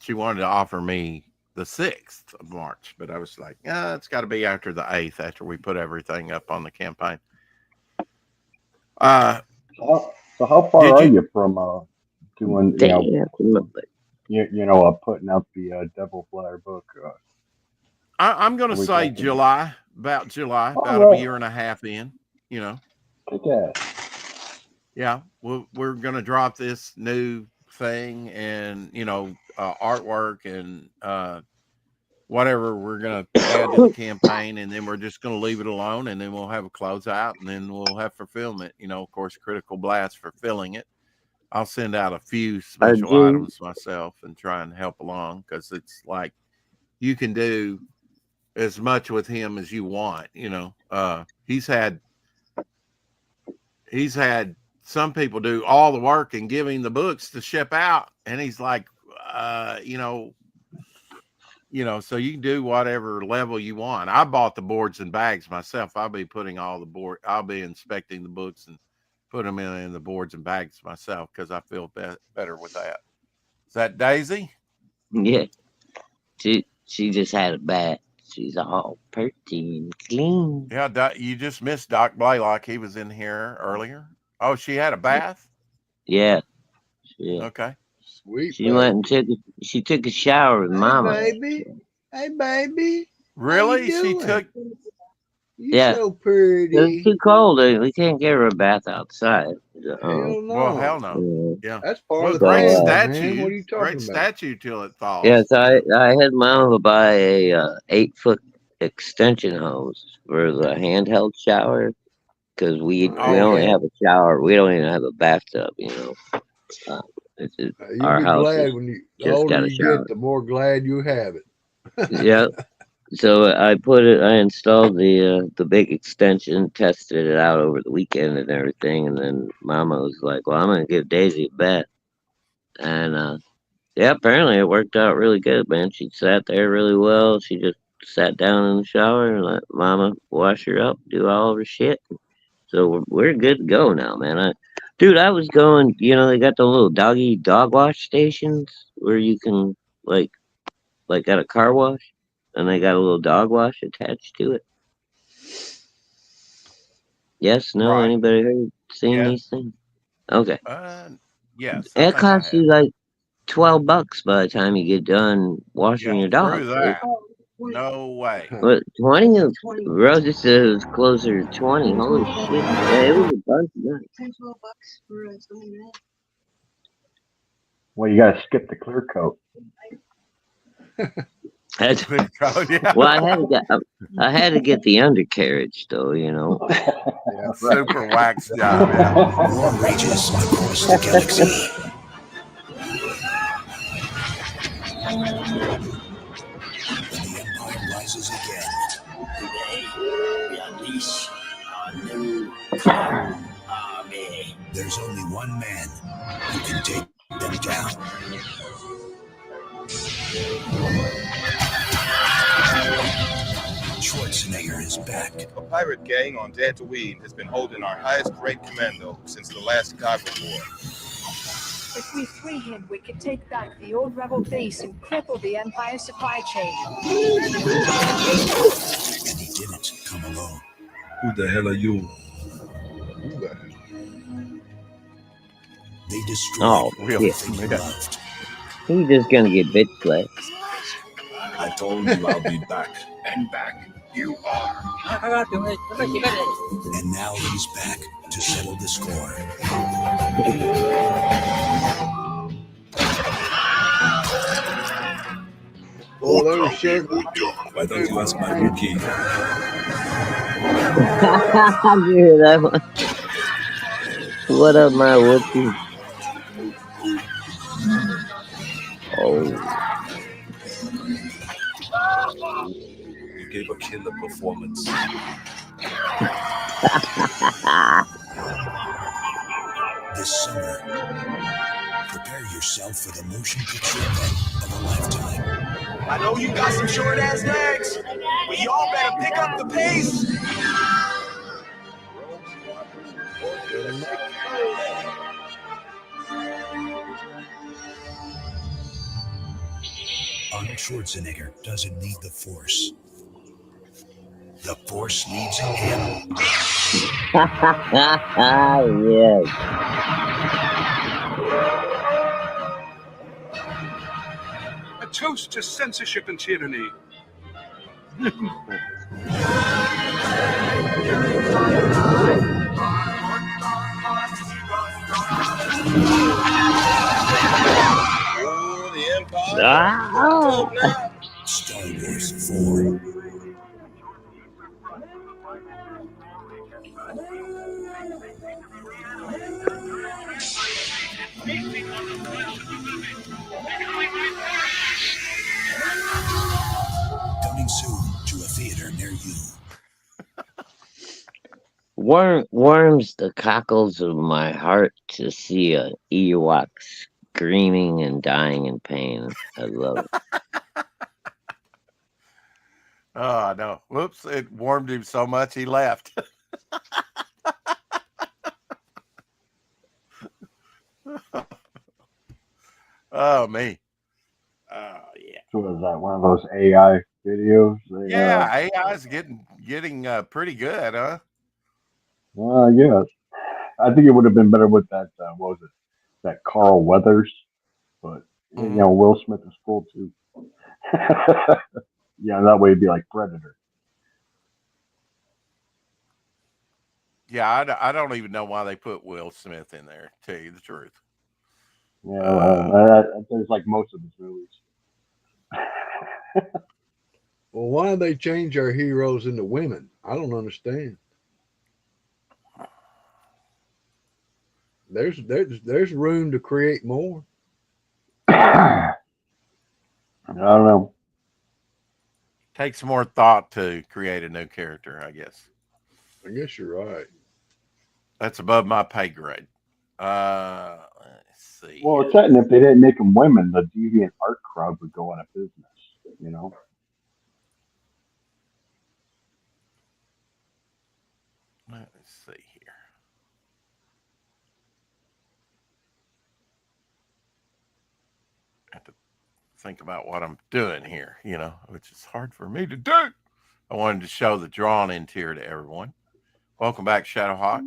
She wanted to offer me the 6th of March, but I was like, it's got to be after the 8th, after we put everything up on the campaign. So how far are you from doing, putting out the Devil Flyer book? I'm going to say July, about a year and a half in, Okay. Yeah, we're going to drop this new thing and, artwork and whatever we're going to add to the campaign, and then we're just going to leave it alone, and then we'll have a closeout, and then we'll have fulfillment. Of course, Critical Blast for filling it. I'll send out a few special items myself and try and help along, because it's like you can do as much with him as you want. He's had some people do all the work and give him the books to ship out, and he's like, so you can do whatever level you want. I bought the boards and bags myself. I'll be putting I'll be inspecting the books and put them in the boards and bags myself, because I feel better with that. Is that Daisy? Yeah. She just had a bath. She's all pretty and clean. Yeah, you just missed Doc Blaylock. He was in here earlier. Oh, she had a bath? Yeah. Okay. Sweet. She went and took a shower with Mama. Baby. Hey, baby. Really? How you doing? You're so pretty. It's too cold. We can't get her a bath outside. Hell no. Well, hell no. Yeah. That's part of the great problem, statue. man. What are you talking Great about? statue till it falls. Yeah, so I had Mama buy a 8-foot extension hose for the handheld shower, because we only have a shower. We don't even have a bathtub, You'll our be house glad when the older you get, the more glad you have it. Yep. So I installed the big extension, tested it out over the weekend and everything, and then Mama was like, well, I'm going to give Daisy a bath. And apparently it worked out really good, man. She sat there really well. She just sat down in the shower and let Mama wash her up, do all of her shit. So we're good to go now, man. I was going, they got the little dog wash stations where you can, like at a car wash, and they got a little dog wash attached to it. Yes, no, Right. Anybody seen these things? Okay. Yes. It costs you like $12 by the time you get done washing your dog. Screw that. No way. But 20 of Rosie said it was closer to 20. Holy shit. Yeah, it was a bunch of money. $10, $12 for something like that. Well, you got to skip the clear coat. Well, I had to get the undercarriage, though, Yeah, super wax job. War rages across the galaxy. The Empire rises again. Today, we unleash our new army. There's only one man who can take them down. Schwarzenegger is back. A pirate gang on Dantooine has been holding our highest grade commando since the last Kyber War. If we free him, we can take back the old rebel base and cripple the Empire supply chain. And he didn't come alone. Who the hell are you? They destroyed really? everything he loved. He's just gonna get bitch slapped. I told you I'll be back. And back you are. And now he's back to settle the score. Why don't you ask my rookie? You hear that one? What up, my Wookie? Oh. gave a killer performance. This summer, prepare yourself for the motion picture event of a lifetime. I know you got some short ass legs, but y'all better pick up the pace. Arnold Schwarzenegger doesn't need the Force. The Force needs him. Yes. A toast to censorship and tyranny. Oh, the Empire. Ah. Star Wars 4. Coming soon to a theater near you. Warms the cockles of my heart to see a Ewok screaming and dying in pain. I love it. Oh no! Whoops! It warmed him so much he left. Oh me. Oh yeah. So is that one of those AI videos? Yeah, AI's getting pretty good, huh? Yes. I think it would have been better with that. What was it? That Carl Weathers, but Will Smith is cool too. Yeah, that way it'd be like Predator. Yeah, I don't even know why they put Will Smith in there. To tell you the truth. Yeah, there's like most of his movies. Well, why do they change our heroes into women? I don't understand. There's room to create more. I don't know. Takes more thought to create a new character, I guess. I guess you're right. That's above my pay grade. Let's see. Well, it's that, and if they didn't make them women, the deviant art crowd would go out of business. You know. Let's see here. I have to think about what I'm doing here, which is hard for me to do. I wanted to show the drawn interior to everyone. Welcome back, Shadowhawk.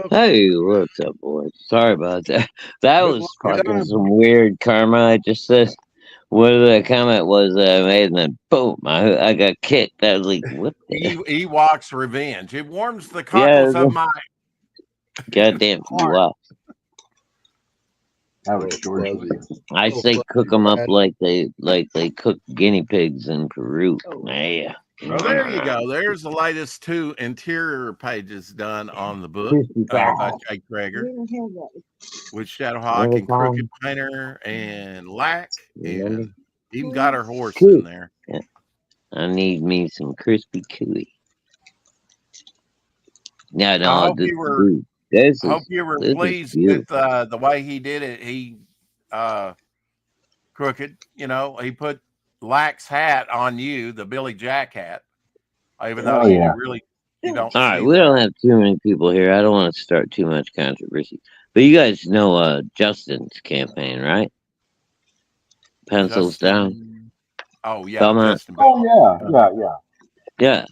Hey, what's up, boys? Sorry about that. That was fucking some weird karma. I just said whatever the comment was that I made, and then boom, I got kicked. I was like, what the? Ewok's revenge. It warms the cockles of my goddamn Ewok. That was George. I say cook them up like they cook guinea pigs in Peru. Yeah. Well, there you go. There's the latest 2 interior pages done on the book by Jake Greger with Shadowhawk and Crooked Painter and Lack, and even got her horse in there. Yeah. I need me some crispy cooey. No, I hope you were pleased with the way he did it. He Crooked, he put Lack's hat on you, the Billy Jack hat, even though you don't. All right, we don't have too many people here. I don't want to start too much controversy, but you guys know Justin's campaign, right? Pencils down. Oh yeah, Justin. Yeah.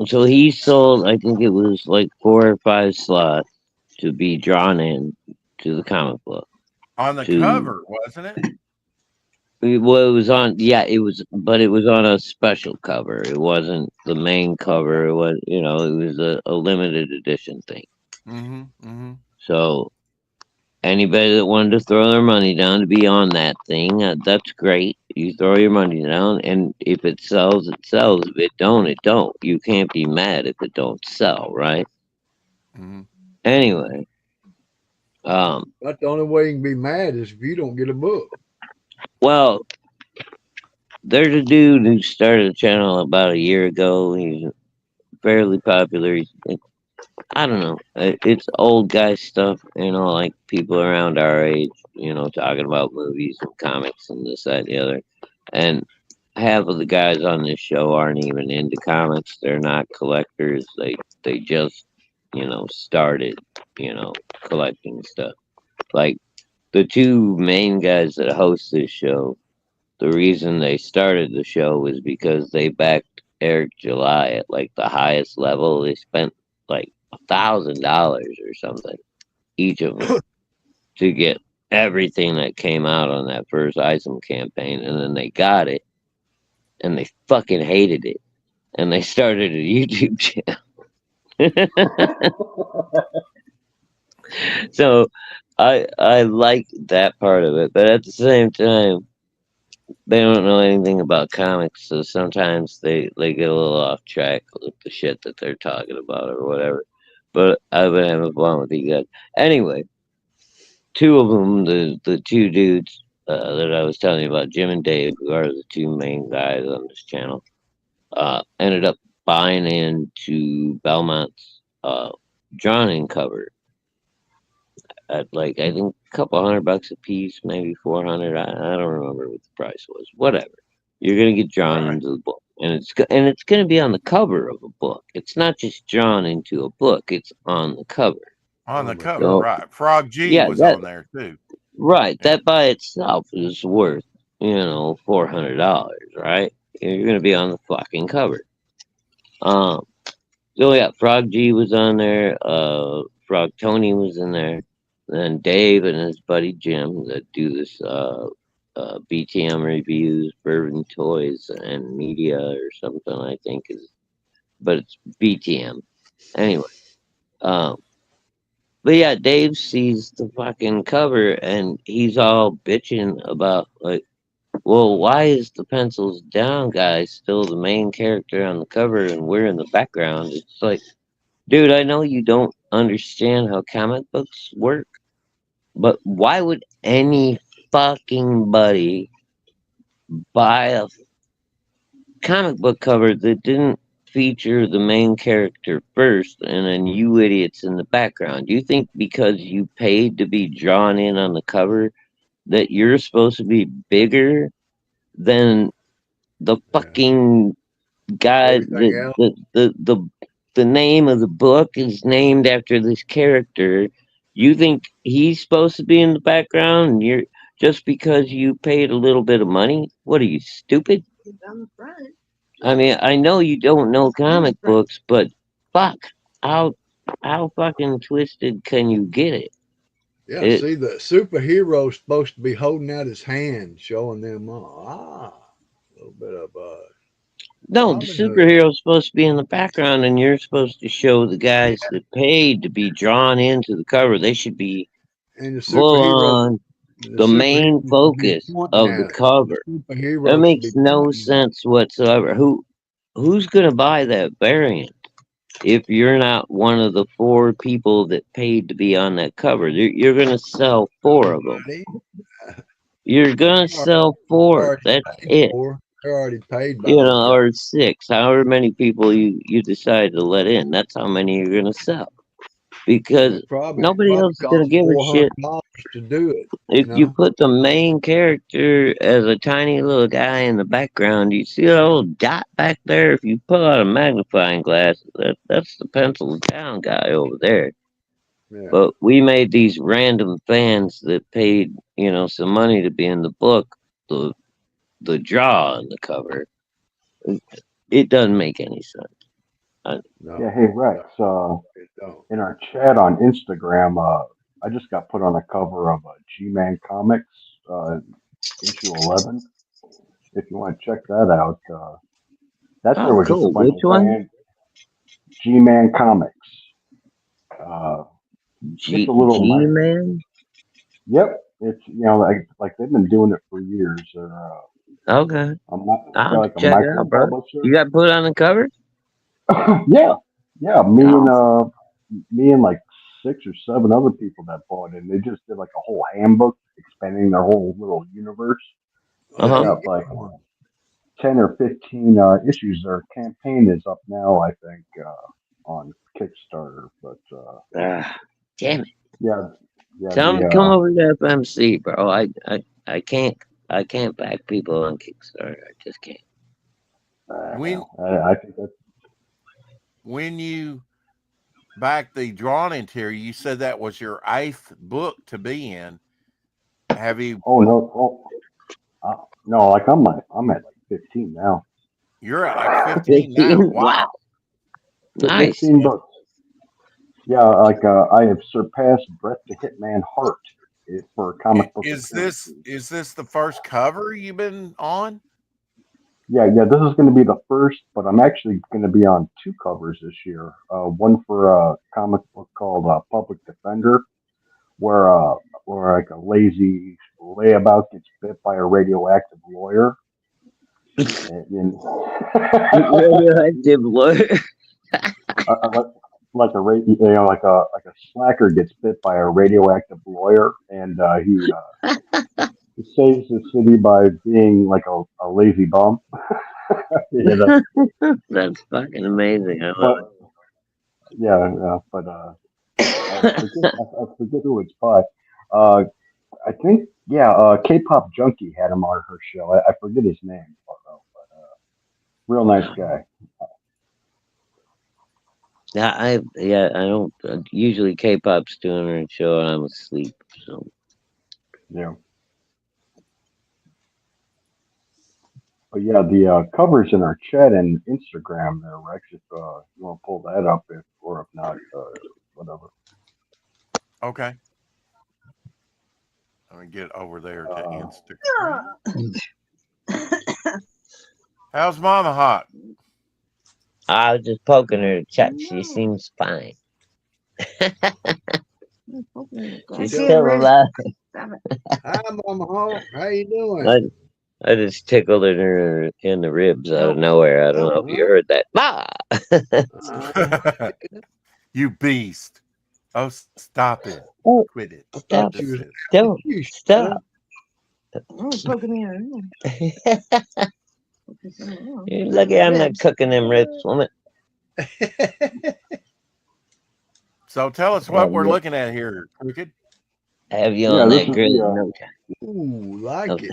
So he sold, I think it was like 4 or 5 slots to be drawn in to the comic book. On the cover, wasn't it? Well, it was on, but it was on a special cover. It wasn't the main cover. It was, it was a limited edition thing. So anybody that wanted to throw their money down to be on that thing, that's great. You throw your money down, and if it sells, it sells. If it don't, it don't. You can't be mad if it don't sell, right? Anyway. That's the only way you can be mad is if you don't get a book. Well, there's a dude who started a channel about a year ago. He's fairly popular. I don't know. It's old guy stuff, like people around our age, talking about movies and comics and this, that, and the other. And half of the guys on this show aren't even into comics. They're not collectors. They just, started, collecting stuff. Like the two main guys that host this show, the reason they started the show was because they backed Eric July at like the highest level. They spent like $1,000 or something, each of them, to get everything that came out on that first ISIM campaign, and then they got it, and they fucking hated it, and they started a YouTube channel. So I like that part of it, but at the same time, they don't know anything about comics, so sometimes they get a little off track with the shit that they're talking about or whatever. But I've been having fun with you guys. Anyway, two of them, the two dudes that I was telling you about, Jim and Dave, who are the two main guys on this channel, ended up buying into Belmont's drawn-in cover at like, I think a couple $100 a piece, maybe 400. I don't remember what the price was. Whatever. You're gonna get drawn into the book, and it's gonna be on the cover of a book. It's not just drawn into a book; it's on the cover. On the cover, So, right? Frog G yeah, was on there too. right. That by itself is worth, $400, right? You're gonna be on the fucking cover. So yeah, Frog G was on there. Frog Tony was in there. Then Dave and his buddy Jim that do this BTM reviews, Bourbon Toys and Media or something, I think but it's BTM. Anyway, but yeah, Dave sees the fucking cover and he's all bitching about like, well, why is the pencils down guy still the main character on the cover and we're in the background? It's like, dude, I know you don't understand how comic books work, but why would any fucking buddy buy a comic book cover that didn't feature the main character first and then you idiots in the background? Do you think because you paid to be drawn in on the cover that you're supposed to be bigger than the fucking guy the name of the book is named after this character? You think he's supposed to be in the background and you're just because you paid a little bit of money? What are you, stupid? On the front. I mean, I know you don't know comic books, but fuck, how fucking twisted can you get it? Yeah, see, the superhero's supposed to be holding out his hand, showing them, a little bit of No, the superhero's supposed to be in the background, and you're supposed to show the guys that paid to be drawn into the cover. They should be and the full superhero, on the main focus of the cover. That makes no sense whatsoever. Who's gonna buy that variant if you're not one of the 4 people that paid to be on that cover? You're gonna sell 4 of them. You're gonna sell 4. That's it. They're already paid by Or 6, however many people you decide to let in. That's how many you're gonna sell. Because nobody else is gonna give a shit. To do it. If you put the main character as a tiny little guy in the background, you see a little dot back there. If you pull out a magnifying glass, that's the pencil down guy over there. Yeah. But we made these random fans that paid, some money to be in the book, the draw on the cover. It doesn't make any sense. Yeah, hey Rex, in our chat on Instagram, I just got put on a cover of G-Man Comics, issue 11. If you want to check that out, that there was just a bunch Which of one? fans. G-Man Comics. It's a little G-Man? Yep, it's like they've been doing it for years. Okay. They're like a micro publisher. You got put on the cover? Yeah. Me and like 6 or 7 other people that bought it. And they just did like a whole handbook expanding their whole little universe. 10 or 15 issues. Their campaign is up now, I think, on Kickstarter. But Damn it. yeah, yeah, Tell them to come over to FMC, bro. I can't back people on Kickstarter. I just can't. I think that's When you back the Drawn Interior, you said that was your 8th book to be in. Have you? Oh no, no, like I'm at like 15 now. You're at like 15 now. Wow. Nice. 15 books. Yeah, like I have surpassed Brett the Hitman Hart for comic book. Is this the first cover you've been on? Yeah, this is going to be the first, but I'm actually going to be on 2 covers this year. One for a comic book called Public Defender, where like a lazy layabout gets bit by a radioactive lawyer. Radioactive lawyer. like a like a slacker gets bit by a radioactive lawyer, and he saves the city by being like a lazy bum. That's fucking amazing. I love But it. but I forget who it's by. I think K-pop Junkie had him on her show. I forget his name, but real nice guy. Yeah, I don't usually K-pop's doing her show and I'm asleep. So yeah. But yeah, the covers in our chat and Instagram there, Rex. If you want to pull that up, or if not, whatever. Okay. Let me get over there to Instagram. How's Mama Hot? I was just poking her to check. She seems fine. She's still alive. Hi, Mama Hawk. How you doing? I just tickled her in the ribs out of nowhere. I don't know if you heard that. You beast. Oh, stop it. Quit it. Stop. Poking me around. You're lucky I'm not cooking them ribs, woman. So tell us what we're looking at here, Crooked. Have you on that grill? No time. Ooh, like it.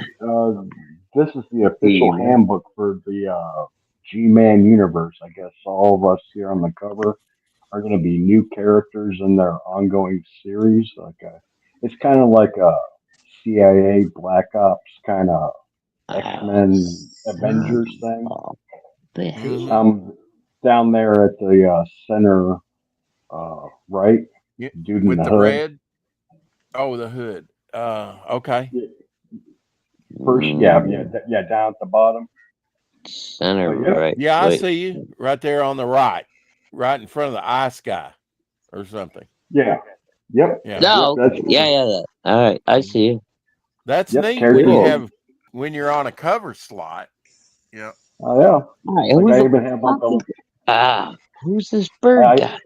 This is the official handbook for the G-Man universe. I guess all of us here on the cover are going to be new characters in their ongoing series. It's kind of like a CIA Black Ops kind of X-Men Avengers thing. Down there at the center right, dude with in the hood. red. Oh, the hood. Okay. First, down at the bottom. Center right. Yeah, I see you right there on the right in front of the ice guy or something. Yeah. Yep. Yeah. No. Yeah. All right, I see you. That's neat when you're on a cover slot. Yeah. Oh yeah. Who's this bird guy?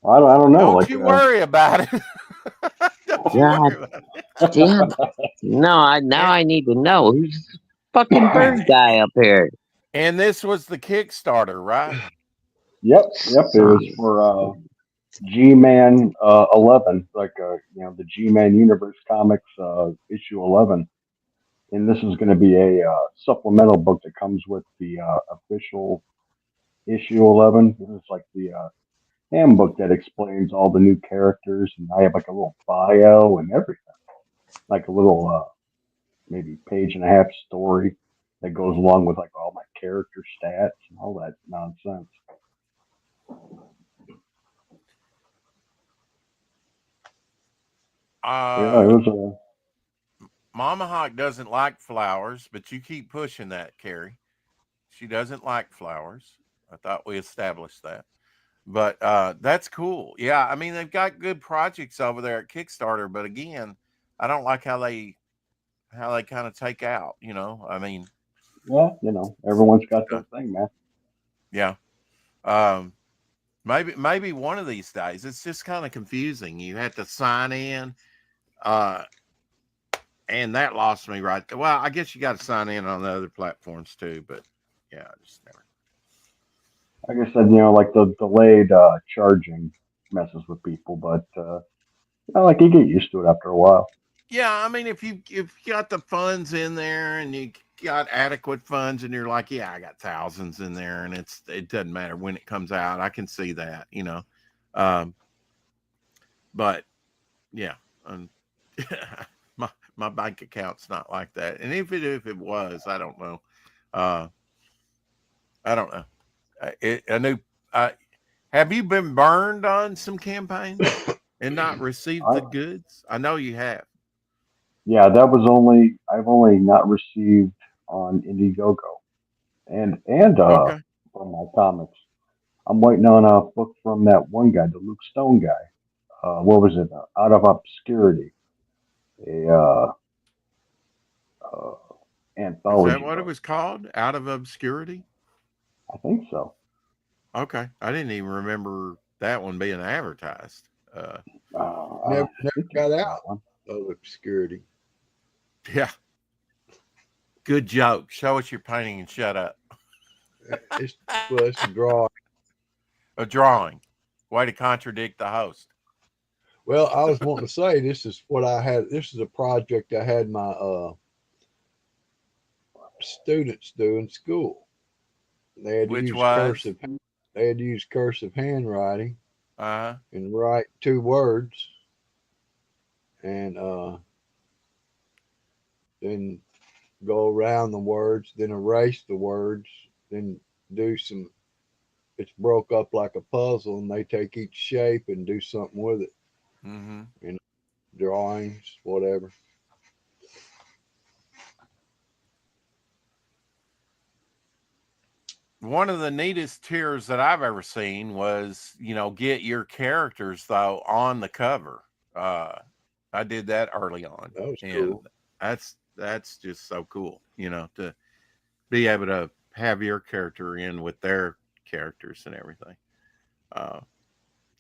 I don't know. Don't you worry about it. God damn. No, I need to know who's this fucking bird guy up here. And this was the Kickstarter, right? Yep. It was for G-Man 11, the G-Man Universe Comics issue 11, and this is going to be a supplemental book that comes with the official issue 11. This is like the handbook that explains all the new characters, and I have like a little bio and everything, like a little maybe page and a half story that goes along with like all my character stats and all that nonsense. It was Mama Hawk doesn't like flowers, but you keep pushing that, Carrie. She doesn't like flowers. I thought we established that. But that's cool. Yeah, I mean, they've got good projects over there at Kickstarter, but again, I don't like how they kind of take out, I mean. Well, everyone's got their thing, man. Yeah. Maybe one of these days. It's just kind of confusing. You have to sign in, and that lost me right there. Well, I guess you got to sign in on the other platforms too, but yeah, I just never. Like I said, like the delayed charging messes with people, but like you get used to it after a while. Yeah, I mean, if you got the funds in there and you got adequate funds, and you're like, yeah, I got thousands in there, and it doesn't matter when it comes out. I can see that, but yeah, um, my bank account's not like that, and if it was, I don't know. I don't know. I knew. Have you been burned on some campaigns and not received the goods? I know you have. Yeah, I've only not received on Indiegogo and Okay. from my comics. I'm waiting on a book from that one guy, the Luke Stone guy. What was it? Out of Obscurity, a uh, Is that anthology what it book. was called? Out of Obscurity? I think so. Okay. I didn't even remember that one being advertised. Never I think it got was out that one. of obscurity. Yeah. Good joke. Show us your painting and shut up. It's a draw. A drawing. Way to contradict the host. Well, I was wanting to say this is what I had. This is a project I had my students do in school. They had to Which use was? cursive. They had to use cursive handwriting Uh-huh. and write 2 words, and then go around the words, then erase the words, then do some. It's broke up like a puzzle, and they take each shape and do something with it. Mm-hmm. Drawings, whatever. One of the neatest tiers that I've ever seen was, get your characters though on the cover. I did that early on, That was and cool. that's just so cool, to be able to have your character in with their characters and everything. Uh,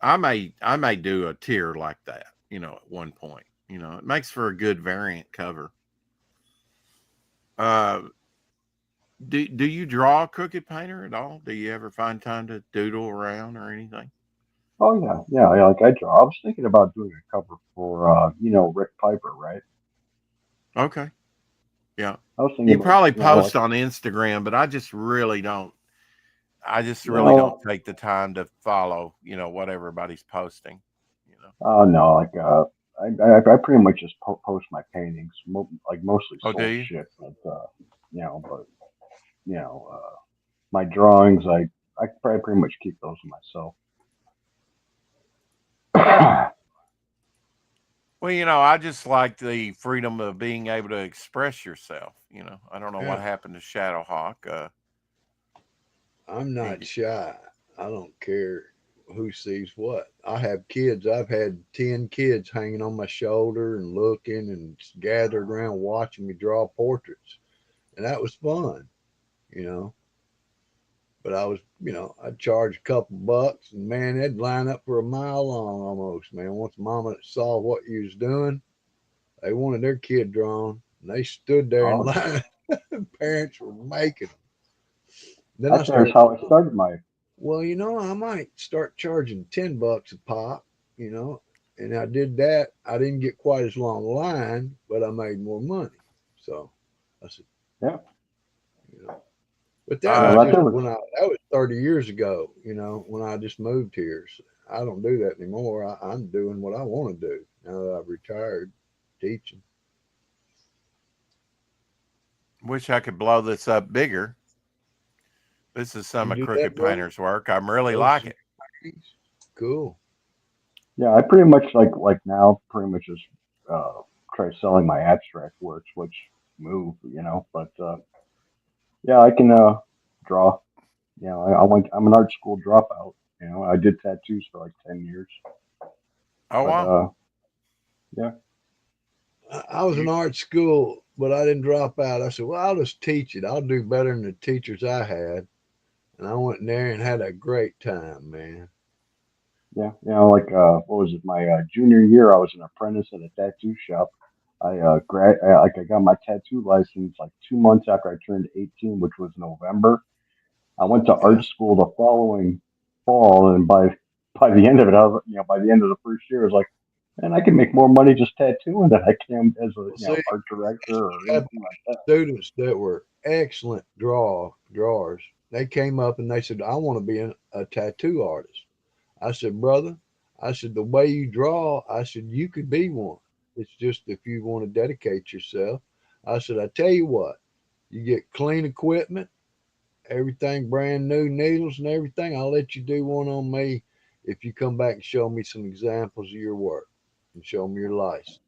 I may do a tier like that, at one point. It makes for a good variant cover. Uh, do you draw Crooked Painter at all? Do you ever find time to doodle around or anything? Oh yeah. Like I draw. I was thinking about doing a cover for Rick Piper, right? Okay. Yeah. I was thinking You about probably like post on Instagram, but I just really don't. I just really don't take the time to follow, what everybody's posting. Oh no, like I pretty much just post my paintings, like mostly Oh, do sold you? shit, but but you know, my drawings, I probably pretty much keep those to myself. Well, I just like the freedom of being able to express yourself. I don't know what Yeah, happened to Shadowhawk. I'm not shy. I don't care who sees what. I have kids. I've had 10 kids hanging on my shoulder and looking and gathered around watching me draw portraits. And that was fun, you know. But I was, I'd charge a couple bucks, and man, they'd line up for a mile long almost, man. Once mama saw what you was doing, they wanted their kid drawn, and they stood there in Oh, line. Parents were making them. Then I actually, that's started, how I started my. well, I might start charging $10 a pop, and I did that. I didn't get quite as long a line, but I made more money. So I said, Yeah, but that was that just was. that was 30 years ago, when I just moved here. So I don't do that anymore. I'm doing what I want to do now that I've retired teaching. Wish I could blow this up bigger. This is some You of do that, Crooked brother? Painter's work. I really Those like some it. cool. Yeah, I pretty much like now pretty much just try selling my abstract works, which move, But yeah, I can draw. I'm an art school dropout. I did tattoos for like 10 years, Oh, but wow. yeah. I was in art school, but I didn't drop out. I said, well, I'll just teach it. I'll do better than the teachers I had. And I went in there and had a great time, man. Yeah, like what was it? My junior year, I was an apprentice at a tattoo shop, I got my tattoo license like 2 months after I turned 18, which was November. I went to art Yeah. school the following fall, and by the end of it, by the end of the first year, I was like, man, I can make more money just tattooing than I can as a Well, see, art director or I had anything like that. students that were excellent drawers. They came up and they said, "I want to be a tattoo artist." I said, "Brother," I said, "the way you draw," I said, "you could be one. It's just if you want to dedicate yourself." I said, "I tell you what, you get clean equipment, everything brand new, needles and everything. I'll let you do one on me if you come back and show me some examples of your work and show me your license."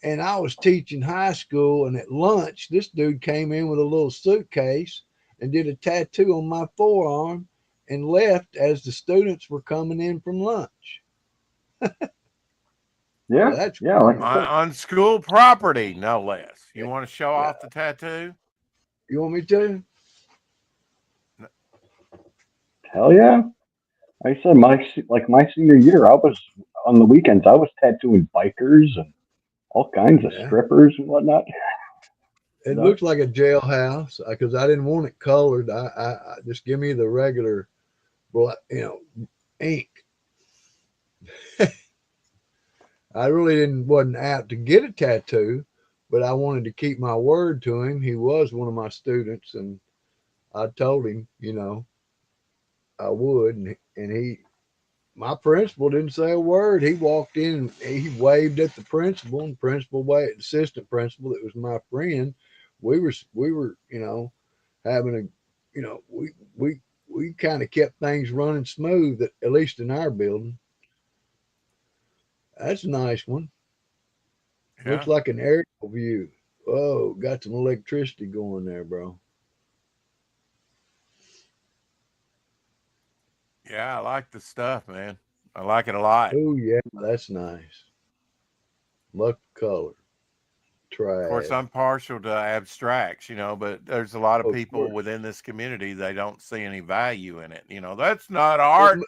And I was teaching high school, and at lunch, this dude came in with a little suitcase and did a tattoo on my forearm and left as the students were coming in from lunch. Yeah, That's yeah, like I On, said, on school property, no less. You want to show off the tattoo? You want me to? hell yeah. Like I said, my senior year, I was on the weekends. I was tattooing bikers and all kinds of Yeah. strippers and whatnot. You It know, looked like a jailhouse because I didn't want it colored. I just give me the regular, ink. I really wasn't apt to get a tattoo, but I wanted to keep my word to him. He was one of my students, and I told him, I would, and my principal didn't say a word. He walked in, and he waved at the principal, and principal waved, assistant principal that was my friend. We were, having we kind of kept things running smooth, at least in our building. That's a nice one. Looks Yeah. like an aerial view. Oh, got some electricity going there, bro. Yeah, I like the stuff, man. I like it a lot. Oh yeah, that's nice. Muck color, Of course, trad. I'm partial to abstracts, but there's a lot of Oh, of people course. within this community, they don't see any value in it. That's not Well, art.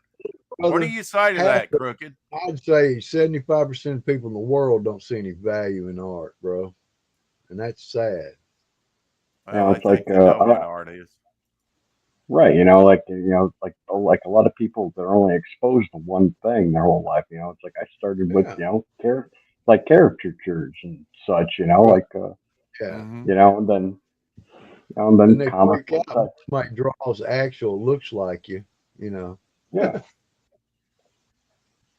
What do brother, you say to half that, the, Crooked? I'd say 75% of people in the world don't see any value in art, bro, and that's sad. you Well, know, they it's like think they know what art is. right, like a lot of people they're only exposed to one thing their whole life. It's like I started with Yeah, like caricatures and such. right. Yeah. Hmm. And Then then they comic freak books. out when somebody draws actual looks like you, you know. Yeah,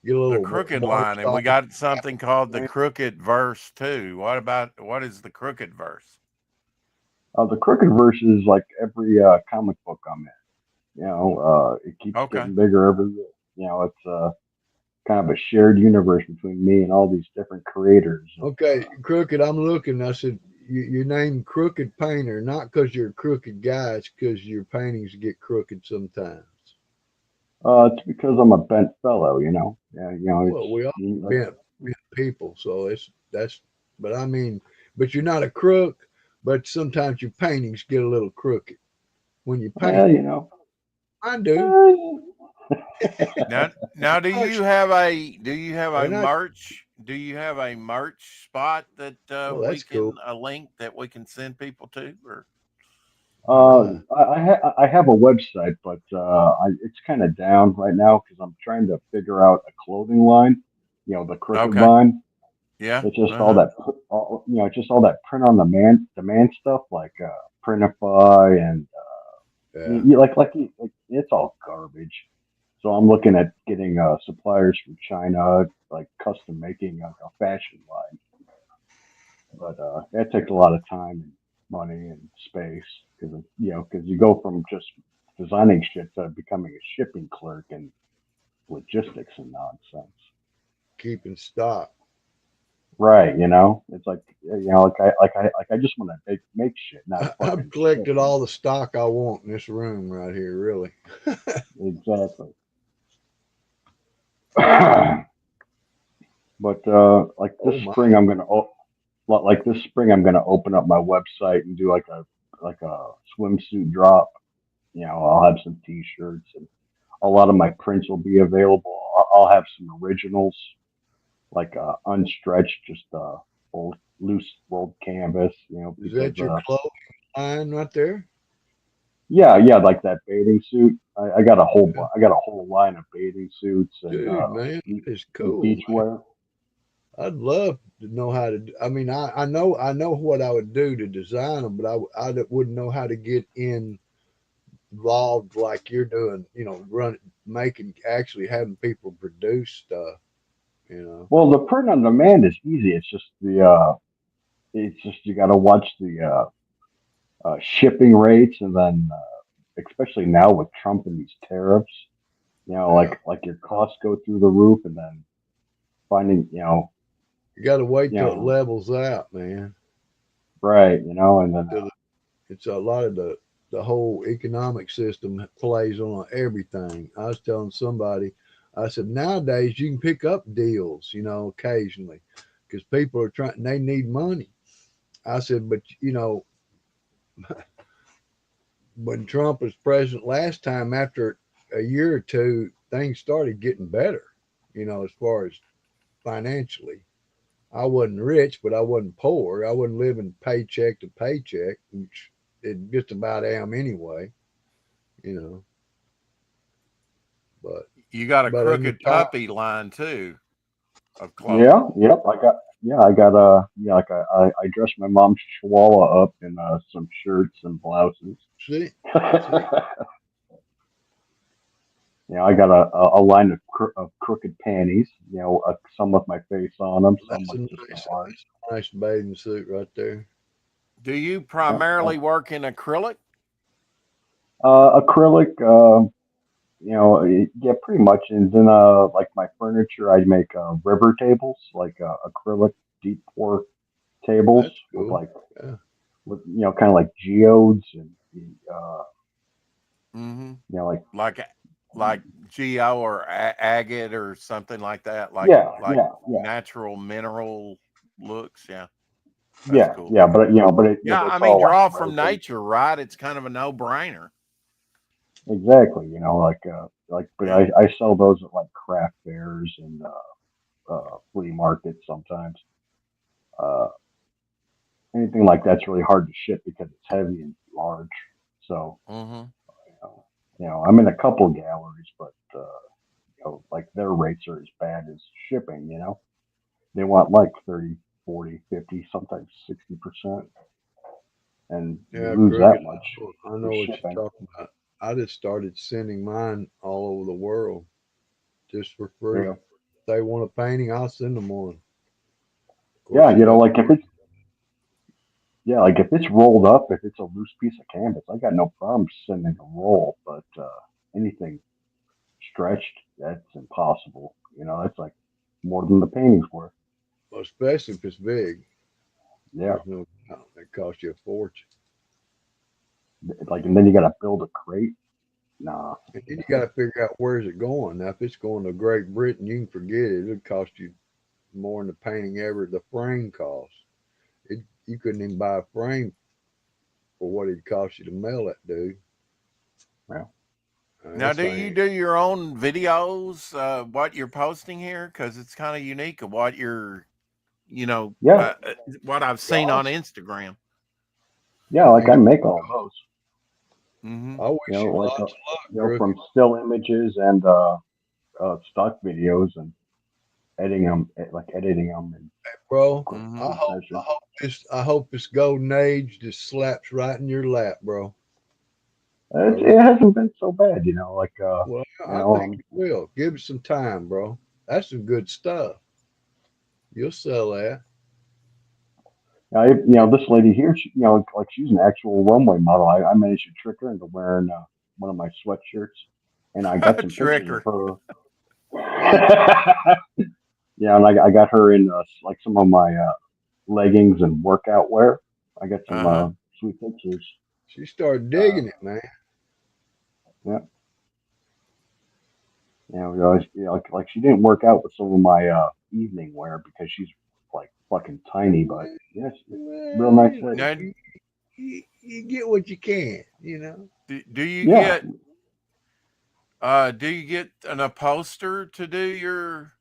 Get a The little crooked water line, and we softener. got something called the crooked verse too. What is the crooked verse? the Crooked Verse is like every comic book I'm in. It keeps Okay. getting bigger every year. It's kind of a shared universe between me and all these different creators. Okay, crooked. I'm looking. I said, your name Crooked Painter, not because you're a crooked guy. It's because your paintings get crooked sometimes. It's because I'm a bent fellow. Yeah, Well, we all like, bent people, so that's. But I mean, but you're not a crook. But sometimes your paintings get a little crooked when you paint. well, I do. Now, do you have They're a not. merch? Do you have a merch spot that Oh, we that's cool. can a link that we can send people to, or not? I have a website, but it's kind of down right now because I'm trying to figure out a clothing line. The Crooked Okay. line. Yeah. It's just Uh huh. just all that print on demand stuff like Printify and Yeah. like it's all garbage. So I'm looking at getting suppliers from China, like custom making like a fashion line. But that takes a lot of time and money and space because you go from just designing shit to becoming a shipping clerk and logistics and nonsense. Keeping stock. Right, it's like I just want to make shit, not I've fucking ship. collected all the stock I want in this room right here, really. Exactly. But like this Oh my. spring, like this spring, I'm gonna open up my website and do like a swimsuit drop. I'll have some T-shirts and a lot of my prints will be available. I'll have some originals like unstretched, just old loose old canvas, Is because that your clothing line right there? yeah, like that bathing suit. I got a whole line of bathing suits and Dude, man, that is cool, beach man. wear. I'd love to know how to. I mean, I know what I would do to design them, but I wouldn't know how to get involved like you're doing. Actually having people produce stuff. Well, the print on demand is easy. It's just you got to watch the shipping rates, and then especially now with Trump and these tariffs, Yeah. like your costs go through the roof, and then finding, You got to wait you till it know, levels out, man. right, and then Till it's a lot of the whole economic system plays on everything. I was telling somebody, I said nowadays you can pick up deals, occasionally, because people are trying. They need money. I said, but when Trump was president last time, after a year or two, things started getting better. As far as financially. I wasn't rich, but I wasn't poor. I wasn't living paycheck to paycheck, which it just about am anyway, you know. But You got a in the crooked time, puppy line too of clothing. yeah, yep, I got like I dressed my mom's chihuahua up in some shirts and blouses. see, I got a line of crooked panties. Some with my face on them, some that's with just my that's heart. a nice bathing suit right there. Do you Yep. primarily work in acrylic? Acrylic. Yeah, pretty much. And then like my furniture, I make river tables, like acrylic deep pour tables That's with cool. like Yeah. with kind of like geodes and Mm-hmm. like Like geo or agate or something like that, like yeah, like natural mineral looks. Yeah, that's cool. yeah. But Yeah, it's I mean, all like draw from resin. nature, right? It's kind of a no-brainer. Exactly. But Yeah. I sell those at like craft fairs and flea markets sometimes. Uh, Anything like that's really hard to ship because it's heavy and large. So Mm-hmm. I'm in a couple galleries, but like their rates are as bad as shipping. They want like 30, 40, 50, sometimes 60%, and you Yeah, lose that crooked. much I with know what you're shipping. talking about. I just started sending mine all over the world just for free. Yeah, If they want a painting, I'll send them one. Of yeah. course, you got Like if it's rolled up, if it's a loose piece of canvas, I got no problem sending a roll. But anything stretched, that's impossible. That's like more than the painting's worth. especially if it's big. Yeah, There's no doubt. It costs you a fortune. like, and then you got to build a crate. Nah. And then you got to figure out where's it going. Now, if it's going to Great Britain, you can forget it. It'll cost you more than the painting ever the frame costs. You couldn't even buy a frame for what it cost you to mail that dude. Yeah. Now, This do you thing, do your own videos? What you're posting here, because it's kind of unique of what you're, Yeah. what I've seen on Instagram. Yeah. Like I make all those. Mm-hmm. I wish you Like lots of luck, Crooked. from still images and stock videos and editing them and Bro, Mm-hmm. I hope measure. this golden age just slaps right in your lap, bro. It hasn't been so bad, Like Well, I think it will. Give it some time, bro. That's some good stuff. You'll sell that. This lady here, like she's an actual runway model. I managed to trick her into wearing one of my sweatshirts, and I got some pictures of Tricker. her. Yeah, and I got her in like some of my leggings and workout wear. I got some sweet pictures. She started digging it, man. Yeah, like she didn't work out with some of my evening wear because she's like fucking tiny, but yes, real nice lady. Now, You get what you can, do you Yeah, get an upholster to do your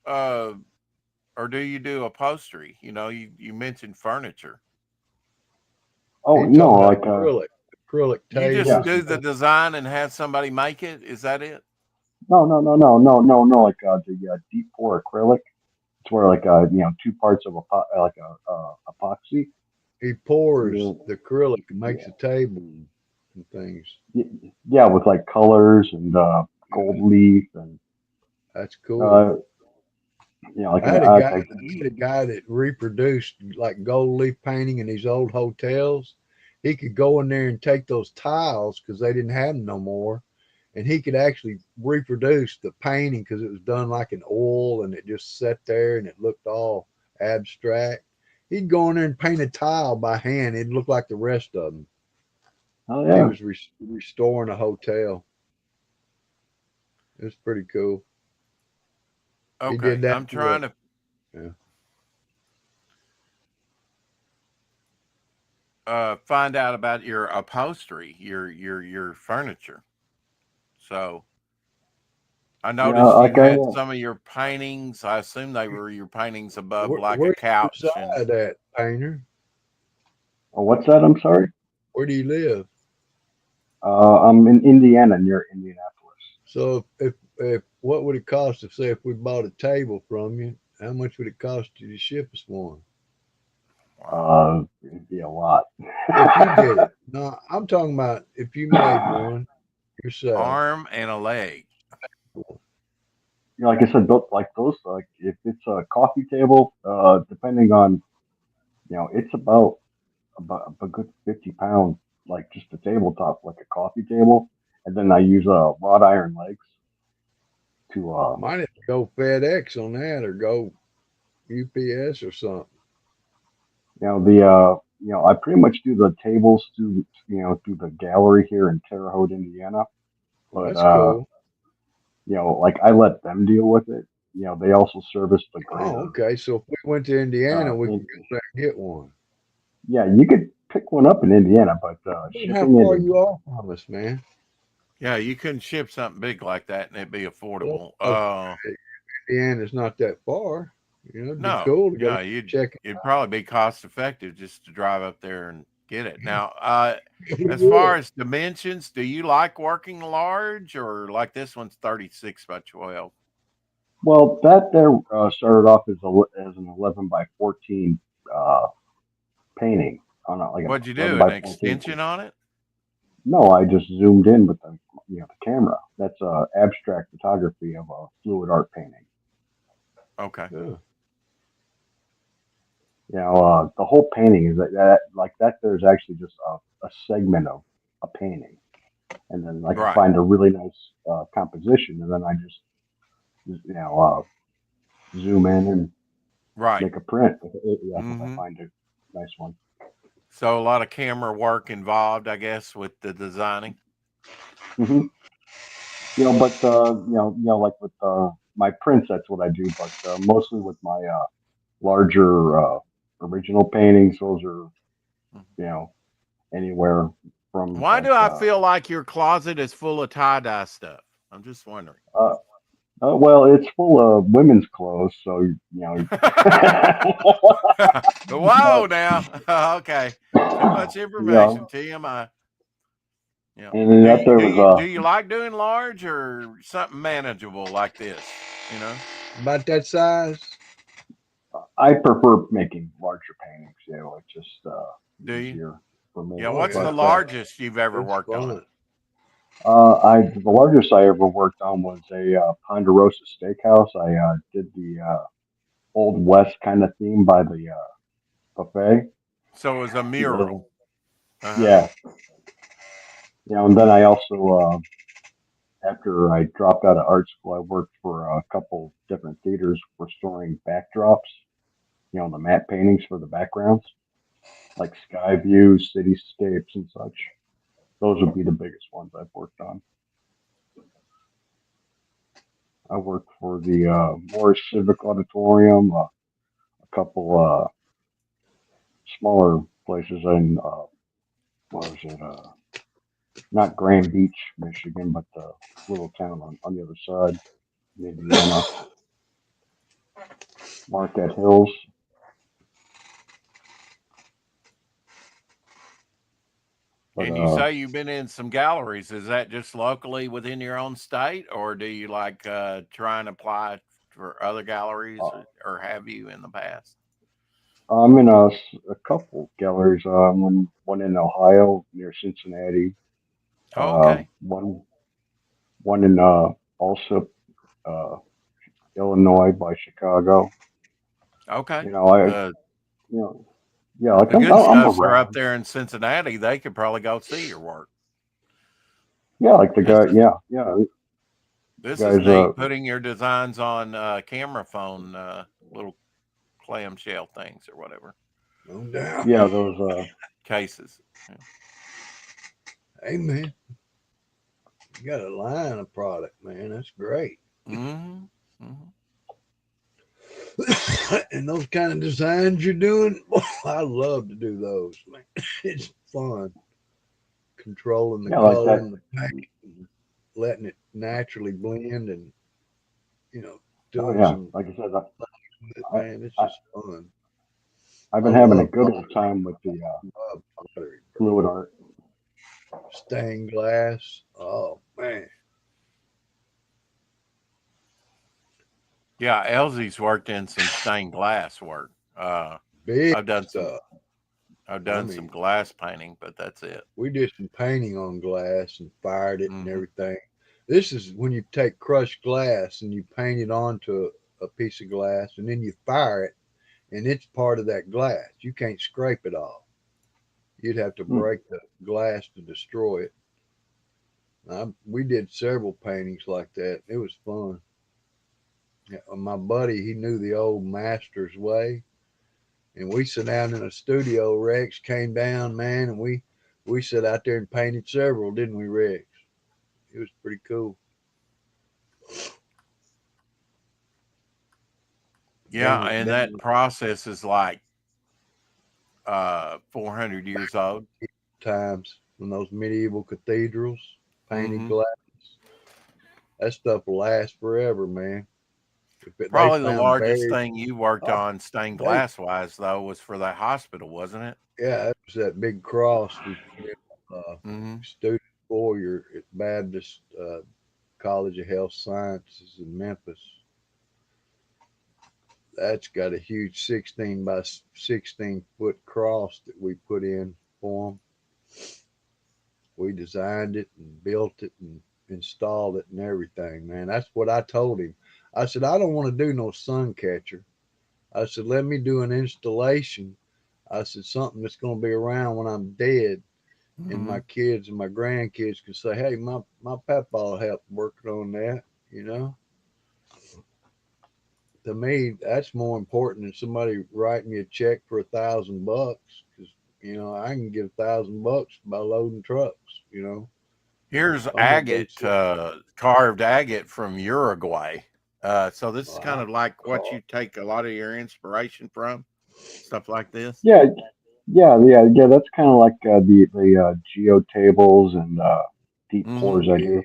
uh or do you do upholstery? You know, you mentioned furniture. Oh He's no, talking about like acrylic You just tables. yeah, do the design and have somebody make it. Is that it? no, like the deep pour acrylic. It's where like two parts of like a epoxy. He pours You the acrylic and yeah, makes a table and things. yeah, with like colors and gold leaf and That's cool. uh like I had a I guy. think I had a guy that reproduced like gold leaf painting in these old hotels. He could go in there and take those tiles because they didn't have them no more, and he could actually reproduce the painting because it was done like in oil and it just sat there and it looked all abstract. He'd go in there and paint a tile by hand. It'd look like the rest of them. oh He yeah. was restoring a hotel. It was pretty cool. He Okay, did that I'm to trying to yeah. find out about your upholstery, your furniture. So I Yeah, noticed you like I had some of your paintings. I assume they were your paintings above like a Where do you couch and reside at, Painter? what's that? I'm sorry. Where do you live? I'm in Indiana near Indianapolis. So if what would it cost if say if we bought a table from you, how much would it cost you to ship us one? wow. It'd be a lot. If you did it. No, I'm talking about if you made one yourself. Arm and a leg. Like I said, like if it's a coffee table, depending on it's about a good 50 pounds, like just a tabletop, like a coffee table, and then I use wrought iron legs to Might have to go FedEx on that or go UPS or something. I pretty much do the tables through the gallery here in Terre Haute, Indiana, Well, but that's cool. like I let them deal with it. They also service the Oh, greater. okay. So if we went to Indiana, we could In, go there and get one. yeah, you could pick one up in Indiana, but How shipping it far is. you are from us, man? Yeah, you couldn't ship something big like that and it'd be Well, affordable. okay. Indiana's not that far. It'd be No, cool to go yeah, you'd check it it'd probably be cost effective just to drive up there and get it. Now, out. We as far would. as dimensions, do you like working large or like this one's 36 by 12? Well, that there started off as an 11 by 14 uh, painting on like an What'd you 11 do? An by 14. extension on it? No, I just zoomed in with the camera. That's abstract photography of a fluid art painting. Okay. Yeah. The whole painting is that like that. There's actually just a segment of a painting, and then like I Right. find a really nice composition, and then I just zoom in and Right. make a print. If I Hmm. find a nice one. So a lot of camera work involved, I guess, with the designing. Hmm. But like with my prints, that's what I do. But mostly with my larger original paintings, those are anywhere from Why like do I feel like your closet is full of tie-dye stuff? I'm just wondering. uh, well, it's full of women's clothes, so Whoa, now. Okay. Too much you know, information. TMI. Yeah. and then that there was Do you like doing large or something manageable like this? You know? About that size? I prefer making larger paintings. It's just Do you? easier for me. Yeah. Oh What's the yeah. But largest you've ever It's worked on? fun. the largest I ever worked on was a Ponderosa Steakhouse. I did the Old West kind of theme by the buffet. So it was a The mural. little, Uh-huh. yeah, and then I also after I dropped out of art school, I worked for a couple different theaters restoring backdrops. The matte paintings for the backgrounds, like sky views, cityscapes, and such. Those would be the biggest ones I've worked on. I worked for the Morris Civic Auditorium, a couple smaller places in what was it? Not Grand Beach, Michigan, but the little town on the other side in Indiana. Marquette Hills. But And you say you've been in some galleries. Is that just locally within your own state, or do you like try and apply for other galleries, or have you in the past? I'm in a couple galleries. One in Ohio near Cincinnati. Oh, okay. One in also uh, Illinois by Chicago. Okay. You know, yeah, like The good I'm stuffs are up around. there in Cincinnati. They could probably go see your work. Yeah, like the This guy. is Yeah. this is Guys. neat. Putting your designs on camera phone little clamshell things or whatever. No doubt. Yeah, those cases. Yeah. Hey man, you got a line of product, man. That's great. Mm-hmm. Mm-hmm. And those kind of designs you're doing, I love to do those, man. It's fun controlling the like color that. and the paint, and letting it naturally blend, and doing Yeah, some like I said, man. It's just fun. I've I been having a love good old time with the pottery, fluid art. stained glass. Oh man. Yeah, Elsie's worked in some stained glass work. Big I've done stuff. some glass painting, but that's it. We did some painting on glass and fired it and Mm-hmm. everything. This is when you take crushed glass and you paint it onto a piece of glass, and then you fire it, and it's part of that glass. You can't scrape it off. You'd have to break the glass to destroy it. We did several paintings like that. It was fun. Yeah, my buddy, he knew the old master's way, and we sat down in a studio. Rex came down, man, and we sat out there and painted several, didn't we, Rex? It was pretty cool. Yeah, and that process is like 400 years old. Times when those medieval cathedrals painted Mm-hmm. glass, that stuff will last forever, man. Probably the largest thing you worked on stained They, glass wise, though, was for that hospital, wasn't it? yeah, it was that big cross we put in Mm-hmm. student foyer at Baptist College of Health Sciences in Memphis. That's got a huge 16 by 16 foot cross that we put in for them. We designed it and built it and installed it and everything, man. That's what I told him. I said, I don't want to do no sun catcher. I said, let me do an installation. I said, something that's going to be around when I'm dead. Mm-hmm. And my kids and my grandkids can say, hey, my papa helped working on that, you know? To me, that's more important than somebody writing me a check for $1,000 because, I can get $1,000 by loading trucks, Here's agate, carved agate from Uruguay. So this is kind of like what you take a lot of your inspiration from, stuff like this. Yeah. That's kind of like the geo tables and deep pours I do.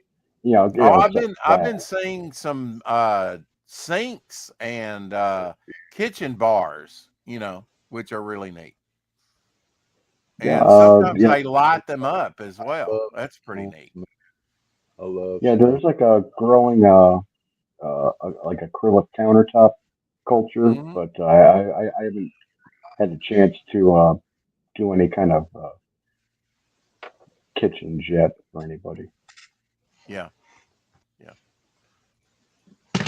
I've been seeing some sinks and kitchen bars, which are really neat. And sometimes they light them up as well. That's pretty neat. I love. Yeah, there's like a growing like acrylic countertop culture, but I haven't had a chance to do any kind of kitchens yet for anybody. Yeah.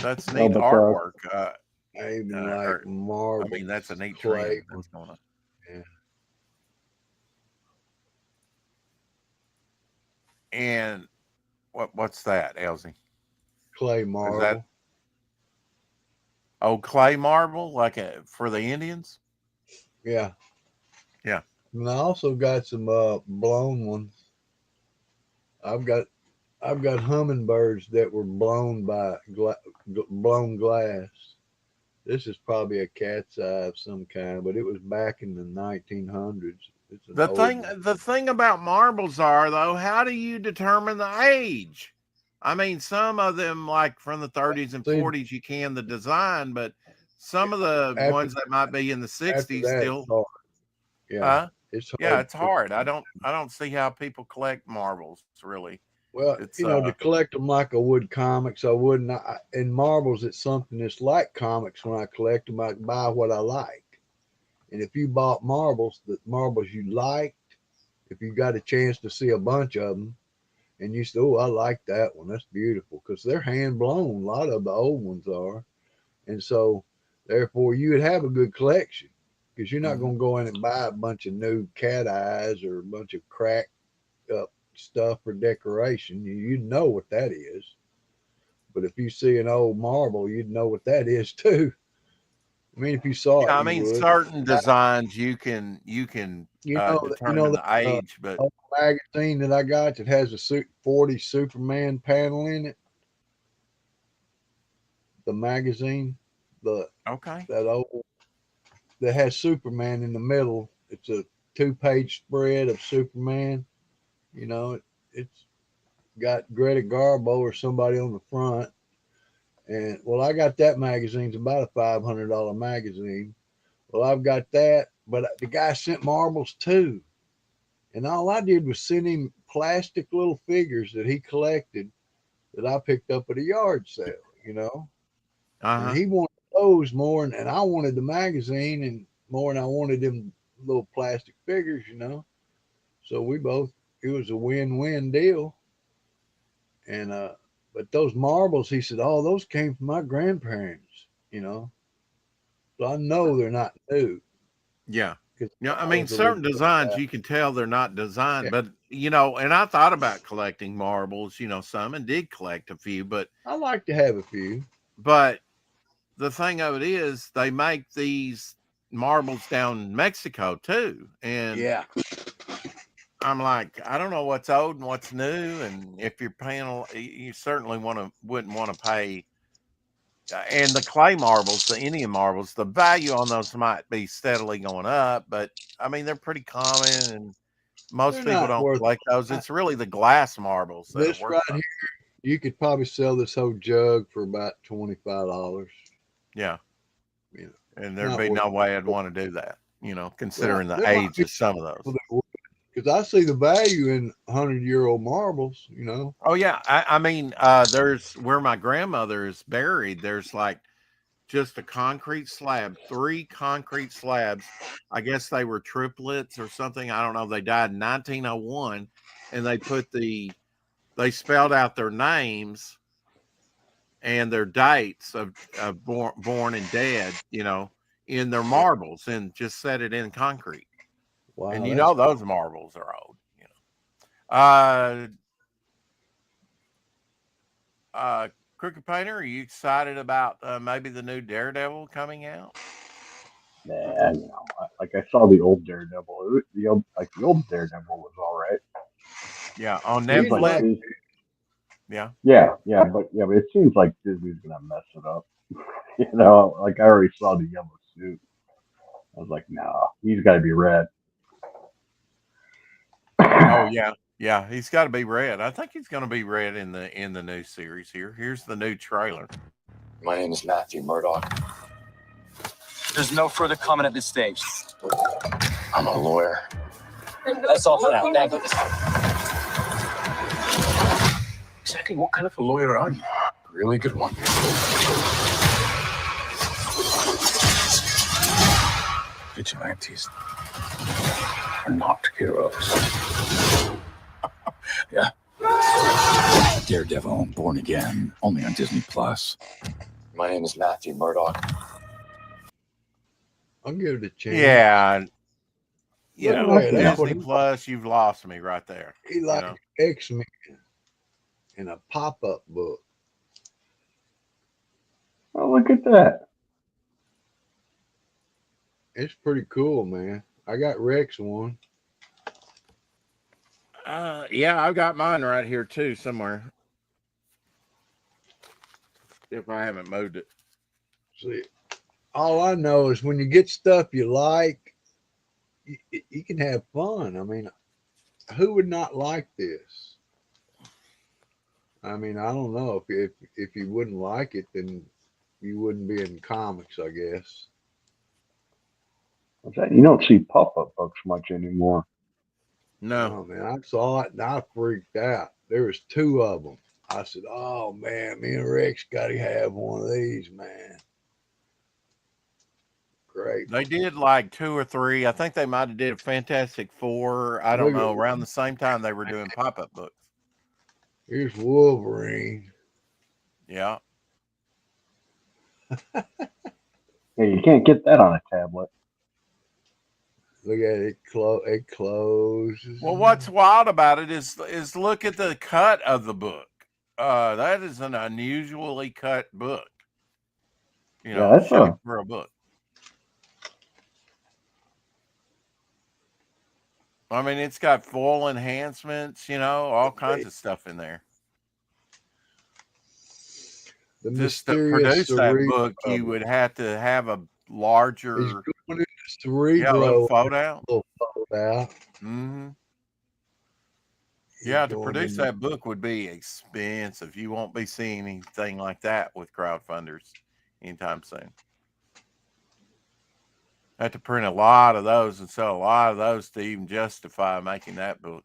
That's neat artwork. I even like marble. I mean, that's a neat trend that's going on. Yeah. And what's that, Elsie? Clay marble. Is that clay marble, like for the Indians? Yeah. Yeah. And I also got some blown ones. I've got hummingbirds that were blown by blown glass. This is probably a cat's eye of some kind, but it was back in the 1900s. The thing about marbles are, though, how do you determine the age? I mean, some of them, like from the 30s and 40s, you can the design, but some of the After- ones that might be in the After 60s that, still. it's hard. Yeah, Huh? it's hard. Yeah, it's hard. I don't see how people collect marbles really. Well, It's to collect them like I would comics, I wouldn't. In marbles, it's something that's like comics. When I collect them, I buy what I like. And if you bought marbles, the marbles you liked, if you got a chance to see a bunch of them, and you said, "Oh, I like that one. That's beautiful," because they're hand blown. A lot of the old ones are, and so therefore you would have a good collection because you're not going to go in and buy a bunch of new cat eyes or a bunch of cracked up stuff for decoration. You know what that is. But if you see an old marble, you'd know what that is too. I mean, if you saw yeah, it, I you mean would. certain designs you can determine the age, but old magazine that I got that has a 40 Superman panel in it. The magazine, okay, that old that has Superman in the middle. It's a 2-page spread of Superman. You know, it's got Greta Garbo or somebody on the front. And well, I got that magazine. It's about a $500 magazine. Well, I've got that, but the guy sent marbles too. And all I did was send him plastic little figures that he collected that I picked up at a yard sale, you know. And he wanted those more, and I wanted the magazine and more, and I wanted them little plastic figures, you know. So it was a win-win deal. And but those marbles, he said, "Oh, those came from my grandparents," you know. So I know they're not new. yeah. Yeah, I mean, certain designs you can tell they're not designed, but and I thought about collecting marbles, some and did collect a few, but I like to have a few. But the thing of it is, they make these marbles down in Mexico too, and I'm like, I don't know what's old and what's new, and if you're paying, you certainly wouldn't want to pay. And the clay marbles, the Indian marbles, the value on those might be steadily going up, but I mean they're pretty common, and most people don't collect those. It's really the glass marbles that are This worth right something. here, you could probably sell this whole jug for about $25. Yeah, yeah, and there'd be no way I'd want to do that, considering Well, the age of some of those. Because I see the value in 100-year-old marbles, you know. Oh yeah, I mean, there's where my grandmother is buried. There's like just a concrete slab, 3 concrete slabs. I guess they were triplets or something. I don't know. They died in 1901, and they spelled out their names and their dates of born and dead, in their marbles, and just set it in concrete. Wow, And that's those marbles are old. Crooked Painter, are you excited about maybe the new Daredevil coming out? Yeah, like I saw the old Daredevil. The old Daredevil was all right. Yeah, on Seems Netflix. Like yeah, but it seems like Disney's gonna mess it up. Like I already saw the yellow suit. I was like, no, he's got to be red. Oh yeah, he's got to be red. I think he's going to be red in the new series here. Here's the new trailer. My name is Matthew Murdoch. There's no further comment at this stage. I'm a lawyer. That's all for now. Thank you. Exactly what kind of a lawyer are you? Really good one. Vigilantes are not heroes. Yeah. Daredevil, Born Again, only on Disney Plus. My name is Matthew Murdoch. I'll give it a chance. Yeah. Disney what Plus, you've lost me right there. He like X-Men in a pop-up book. Oh, look at that. It's pretty cool, man. I got Rex one. Yeah, I've got mine right here too somewhere. If I haven't moved it. See, all I know is when you get stuff you like, you can have fun. I mean, who would not like this? I mean, I don't know if you wouldn't like it, then you wouldn't be in comics, I guess. You don't see pop-up books much anymore. No. Oh man, I saw it and I freaked out. There was two of them. I said, "Oh man, me and Rex got to have one of these, man." Great. They did like 2 or 3. I think they might have did a Fantastic Four. I don't Look know. at Around the same time they were doing pop-up books. here's Wolverine. Yeah. Yeah, you can't get that on a tablet. Look at it. It closes. Well, what's wild about it is look at the cut of the book. That is an unusually cut book. You Yeah, know, that's shape for a book. I mean, it's got foil enhancements, you know, all kinds of stuff in there. The Just to mysterious produce that cerebro. book, you would have to have a larger, He's going into yeah, a little cerebro. fold out. Little fold out. Mm-hmm. He's Yeah, to going produce into that book would be expensive. You won't be seeing anything like that with crowdfunders anytime soon. I have to print a lot of those and sell a lot of those to even justify making that book.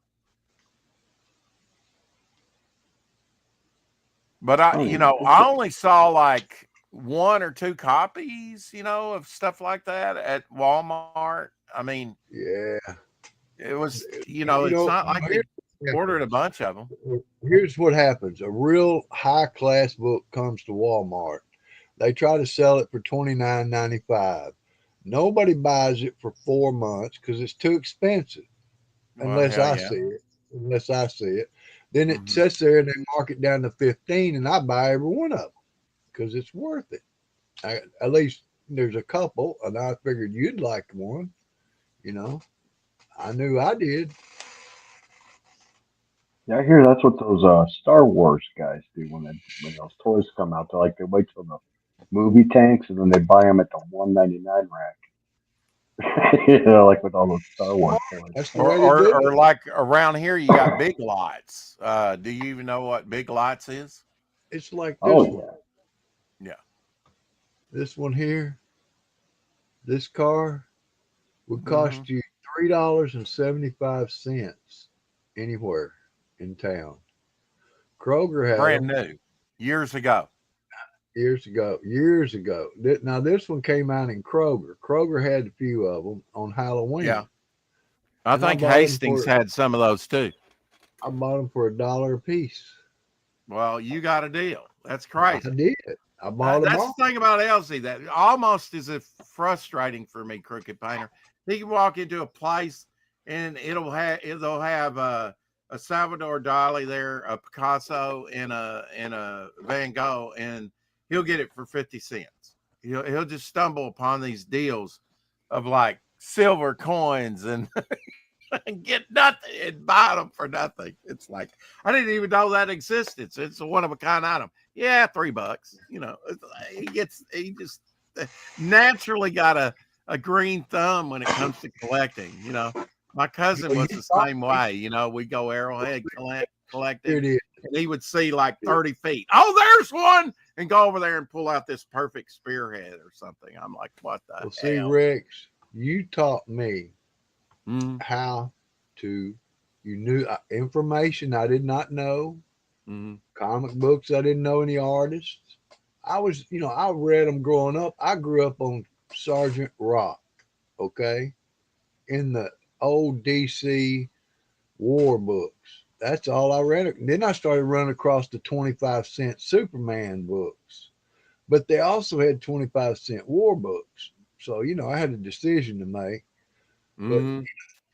But I only saw like 1 or 2 copies, you know, of stuff like that at Walmart. I mean, yeah. it was, you know, it's not like they ordered a bunch of them. Here's what happens: a real high class book comes to Walmart. They try to sell it for $29.95. Nobody buys it for 4 months because it's too expensive. Well, Unless hell I yeah. see it. Unless I see it. Then it Mhm. sits there and they mark it down to 15, and I buy every one of them because it's worth it. At least there's a couple, and I figured you'd like one. You know, I knew I did. Yeah, I hear that's what those Star Wars guys do when those toys come out. They wait till the movie tanks and then they buy them at the 199 rack. Like with all those Star Wars toys. That's the way to do Or it. like around here, you got Big Lots. Do you even know what Big Lots is? It's like Oh this one. yeah. Yeah. This one here, this car would cost Mhm. you $3.75 anywhere in town. Kroger had Brand them new, years ago. years ago. Years ago. Now this one came out in Kroger. Kroger had a few of them on Halloween. Yeah. I And I think bought them Hastings had some of those too. I bought them for $1 a piece. Well, you got a deal. That's I crazy. did. I bought them That's all. the thing about Elsie that almost is frustrating for me, Crooked Painter. He can walk into a place and they'll have a Salvador Dali there, a Picasso, and a Van Gogh, and he'll get it for 50 cents. He'll just stumble upon these deals of like silver coins and and get nothing and buy them for nothing. It's like I didn't even know that existed. It's a one of a kind item. Yeah, $3. You know, he just naturally got a green thumb when it comes to collecting. You know, my cousin was the same way. You know, we go arrowhead Here collecting, it is. and he would see like 30 feet. Oh, there's one, and go over there and pull out this perfect spearhead or something. I'm like, what the Well, see, hell? Rex, you taught me Mhm. how to. You knew information I did not know. Mhm. Comic books I didn't know any artists. I read them growing up. I grew up on Sergeant Rock. Okay, in the old DC war books. That's all I read. Then I started running across the 25-cent Superman books, but they also had 25-cent war books. So, I had a decision to make. But Mhm.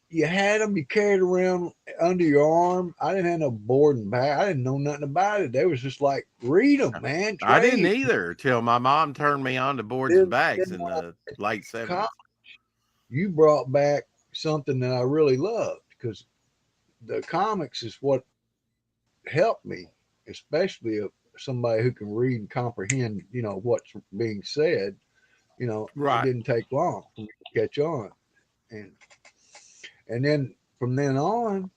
you had them, you carried around under your arm. I didn't have no boarding bag. I didn't know nothing about it. They was just like, read them, man, I didn't trade. either till my mom turned me on to boards and bags in the late 70s. You brought back something that I really loved because the comics is what helped me, especially somebody who can read and comprehend, what's being said. It Right. didn't take long for me to catch on, and then from then on,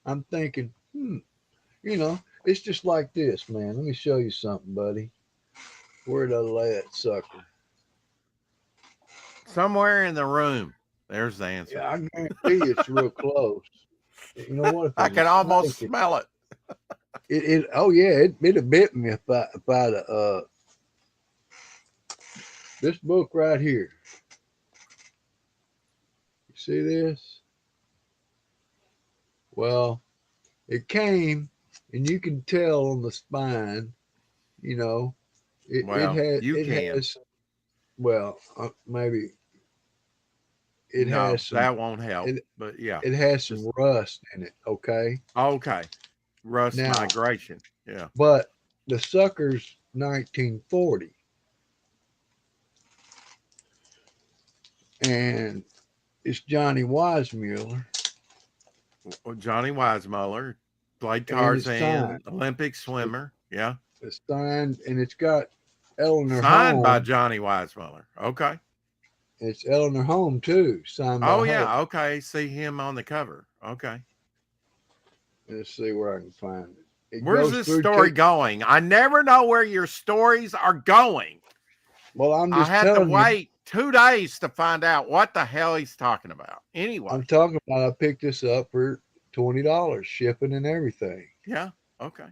I'm thinking, it's just like this, man. Let me show you something, buddy. Where'd I lay that sucker? Somewhere in the room. There's the answer. Yeah, I guarantee you it's real close. You know what? If I there's can a almost snake, smell it. oh yeah, it'd have bit me if I'd this book right here. You see this? Well, it came, and you can tell on the spine. You know, it Well, has you it can. has. Well, maybe it No, has some. that won't help. It, But yeah, it has some just rust in it. Okay. okay. Rust Now, migration. Yeah. but the sucker's 1940, and it's Johnny Weissmuller. Well, Johnny Weissmuller played And it's Tarzan, signed. Olympic swimmer. Yeah. It's signed, and it's got Eleanor Signed by Holm. Johnny Weissmuller. Okay. It's Eleanor Holm too, signed by Oh her. yeah. Okay. See him on the cover. Okay. Let's see where I can find it. It Where's goes this through story two- going? I never know where your stories are going. Well, I'm I just had to telling you. wait 2 days to find out what the hell he's talking about. Anyway. I'm talking about. I picked this up for $20, shipping and everything, Yeah. Okay.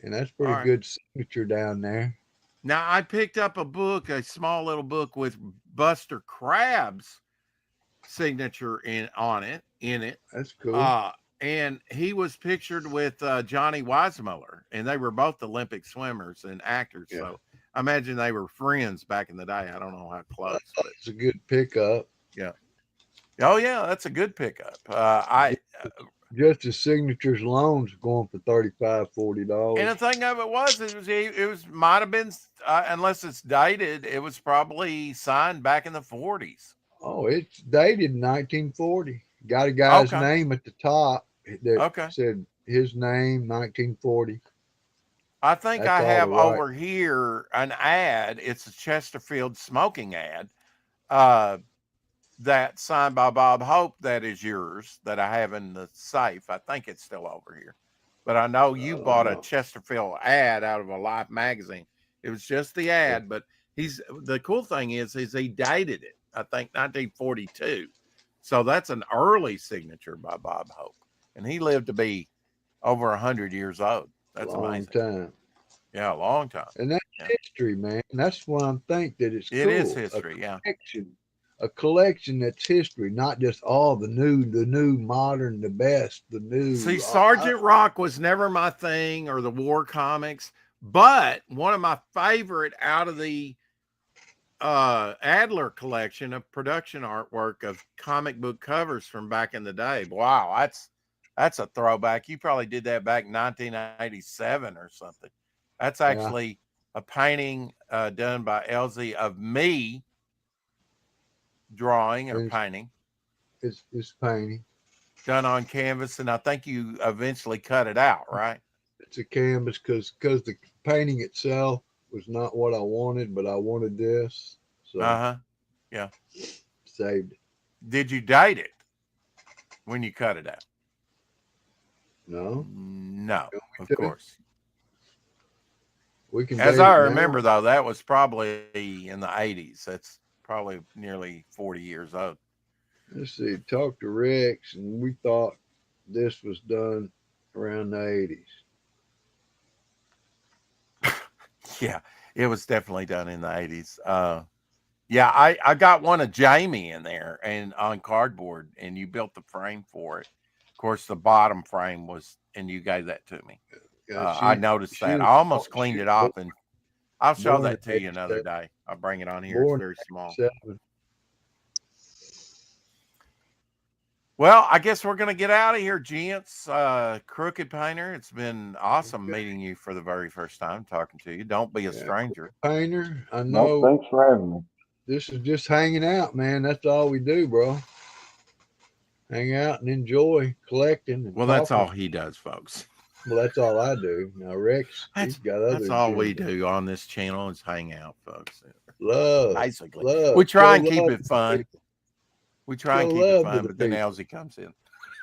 and that's pretty All right. good signature down there. Now I picked up a book, a small little book with Buster Crabbe's signature on it. That's cool. And he was pictured with Johnny Weissmuller, and they were both Olympic swimmers and actors. Yeah. So I imagine they were friends back in the day. I don't know how close. But It's a good pickup. yeah. Oh yeah, that's a good pickup. Just the signatures alone is going for $35, $40. And the thing of it was might have been unless it's dated, it was probably signed back in the 40s. Oh, it's dated in 1940. Got a guy's Okay. name at the top that Okay. said his name, 1940. I think That's I all have the right. over here an ad. It's a Chesterfield smoking ad that signed by Bob Hope. That is yours that I have in the safe. I think it's still over here. But I know you bought a Chesterfield ad out of a Life magazine. It was just the ad, but the cool thing is he dated it, I think 1942. So that's an early signature by Bob Hope. And he lived to be over 100 years old. That's long amazing. time. Yeah, a long time. And that's history, man. That's why I think that it's It cool. is history, yeah. A collection that's history, not just all the new, modern, the best, the new. See, Sergeant Rock was never my thing, or the war comics, but one of my favorite out of the Adler collection of production artwork of comic book covers from back in the day. Wow, that's a throwback. You probably did that back in 1987 or something. That's actually a painting done by Elsie of me drawing or painting. It's painting. Done on canvas, and I think you eventually cut it out, right? It's a canvas because the painting itself was not what I wanted, but I wanted this. So yeah. Saved it. Did you date it when you cut it out? No. No, of course. We can. As I remember, though, that was probably in the 80s. That's probably nearly 40 years old. Let's see. Talked to Rex, and we thought this was done around the 80s. Yeah, it was definitely done in the 80s. Yeah, I got one of Jamie in there and on cardboard, and you built the frame for it. Of course, the bottom frame was, and you gave that to me. I noticed that. I almost cleaned it off, and I'll show that to you another day. I'll bring it on here. It's very small. Well, I guess we're going to get out of here, gents. Crooked Painter, it's been awesome meeting you for the very first time, talking to you. Don't be a stranger. Painter, I know. No, thanks for having me. This is just hanging out, man. That's all we do, bro. Hang out and enjoy collecting. And well, that's all he does, folks. Well, that's all I do. Now, Rex, he's got other. That's all we do on this channel is hang out, folks. Love. Basically. Love. We try Show and keep love it fun. to We try and Show keep it love fun, to but the then people. Elsie comes in.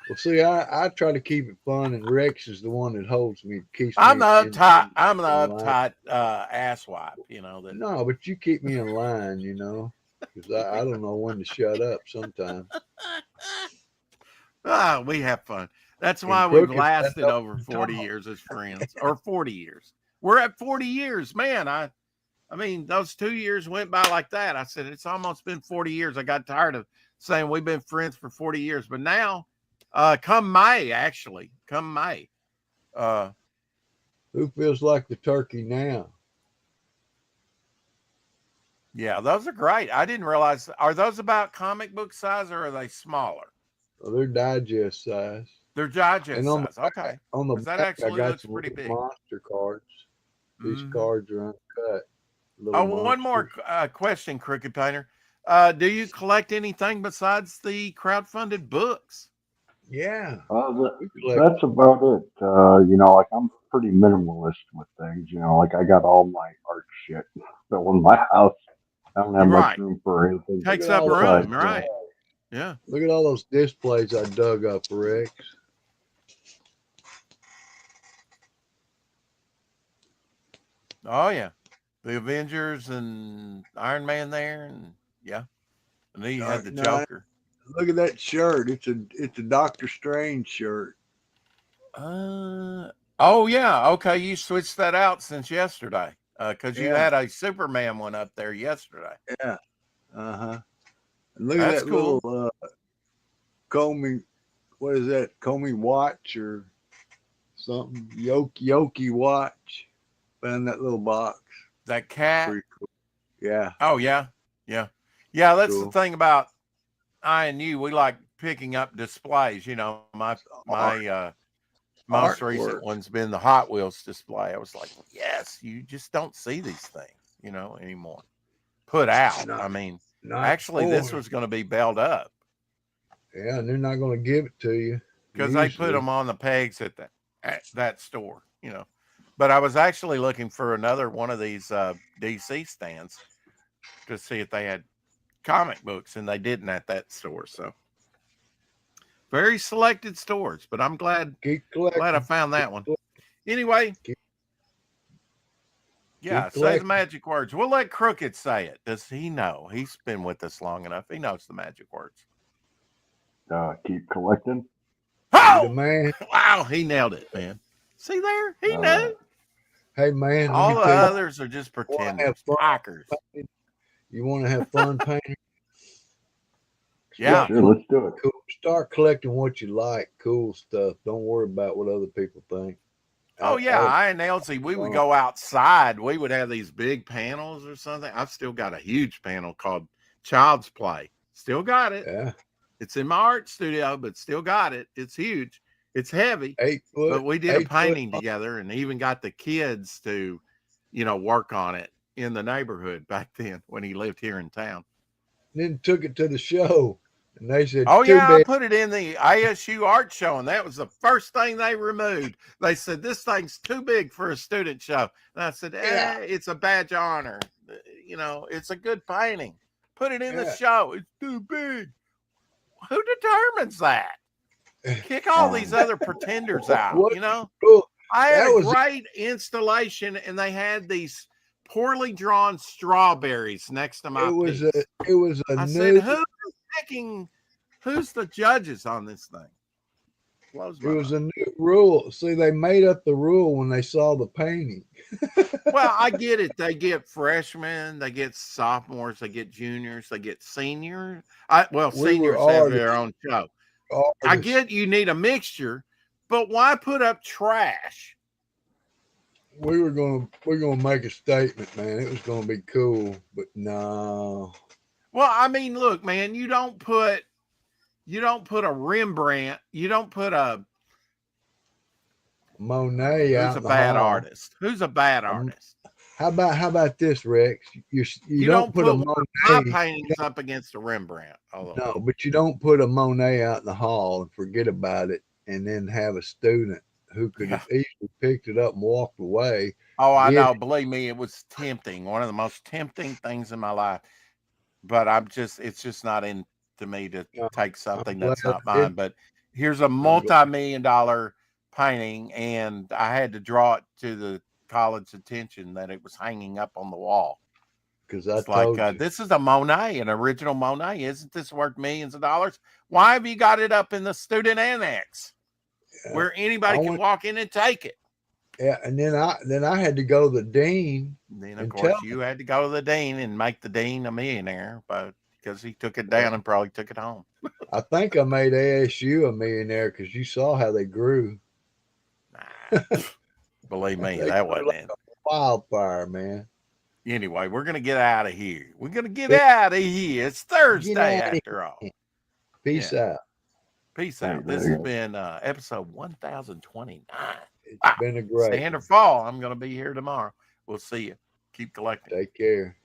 Well, see, I try to keep it fun, and Rex is the one that holds me, keeps I'm me the uptight. I'm the in line. uptight asswipe. You know that. No, but you keep me in line, because I don't know when to shut up sometimes. We have fun. That's And why we've Crooked stand lasted up over and 40 talk. years as friends, or 40 years. We're at 40 years, man. I mean, those 2 years went by like that. I said it's almost been 40 years. I got tired of saying we've been friends for 40 years, but now, come May, Who feels like the turkey now? yeah, those are great. I didn't realize. Are those about comic book size or are they smaller? Well, they're digest size. They're digest And on size. the back, Okay. on the 'Cause that back, I actually got looks some pretty little big. monster cards. These Mhm. cards are uncut. Oh, Little one more monsters. question, Crooked Painter. Do you collect anything besides the crowdfunded books? Yeah. We That's about it. Like I'm pretty minimalist with things. Like I got all my art shit still in my house. I don't have much Right. room for anything. Look Takes at up all room, those, right? Yeah. Look at all those displays I dug up, Rex. Oh yeah. The Avengers and Iron Man there, and yeah. And then you had the No, Joker. look at that shirt. It's a Doctor Strange shirt. Oh yeah. Okay, you switched that out since yesterday. Because you Yeah. had a Superman one up there yesterday. Yeah. Uh-huh. And look That's at that cool. little Comey, what is that? Comey watch or something? Yoki watch. Found that little box. That cat. Pretty cool. Yeah. Oh yeah. Yeah. Yeah, that's Cool. the thing about I and you. We like picking up displays. My most recent Artwork. one's been the Hot Wheels display. I was like, yes, you just don't see these things, anymore. Put out. Not, I mean, not actually, this anymore. was going to be bailed up Yeah, and they're not going to give it to you. because they put them on the pegs at that store, But I was actually looking for another one of these DC stands to see if they had comic books, and they didn't at that store. So very selected stores, but I'm glad I found that one. Anyway, yeah, say the magic words. We'll let Crooked say it. Does he know? He's been with us long enough. He knows the magic words. Keep collecting. Oh, man. Wow, he nailed it, man. See there? He knew. Hey, man. All the others are just pretenders, hackers. You want to have fun painting? Yeah. Sure, let's do it. Cool. Start collecting what you like. Cool stuff. Don't worry about what other people think. Oh, yeah. I and Elsie, we would go outside. We would have these big panels or something. I've still got a huge panel called Child's Play. Still got it. Yeah. It's in my art studio, but still got it. It's huge. It's heavy. 8 foot. But we did a painting together and even got the kids to, work on it in the neighborhood back then when he lived here in town. Then took it to the show. And they said, oh, yeah, I put it in the ASU art show, and that was the first thing they removed. They said, this thing's too big for a student show. And I said, it's a badge of honor. It's a good painting. Put it in the show. It's too big. Who determines that? Kick all these other pretenders out, I had a great installation, and they had these poorly drawn strawberries next to my piece. I said, who's the judges on this thing? It was a new rule. See, they made up the rule when they saw the painting. Well, I get it. They get freshmen, they get sophomores, they get juniors, they get seniors. Seniors have their own show. I get you need a mixture, but why put up trash? We're gonna make a statement, man. It was gonna be cool, but no. Well, I mean, look, man, you don't put a Rembrandt, you don't put a Monet out. Who's a bad artist? Who's a bad artist? How about this, Rex? You don't put a Monet. My paintings up against a Rembrandt. No, but you don't put a Monet out in the hall and forget about it, and then have a student who could have easily picked it up and walked away. Oh, I know. Believe me, it was tempting. One of the most tempting things in my life. But it's just not into me to take something that's not mine. But Here's a multi-million-dollar painting, and I had to draw it to the college's attention that it was hanging up on the wall. Because I It's like, told you. this is a Monet, an original Monet. Isn't this worth millions of dollars? Why have you got it up in the student annex where anybody can walk in and take it? Yeah, and then I had to go to the dean. Then of course you had to go to the dean and make the dean a millionaire, but because he took it down and probably took it home. I think I made ASU a millionaire because you saw how they grew. Believe me, that wasn't like it. Wildfire, man. Anyway, we're gonna get out of here. We're gonna get out of here. It's Thursday after all. Peace out. Peace out. This has been episode 1029. It's been a great Stand or fall. I'm gonna be here tomorrow. We'll see you. Keep collecting. Take care.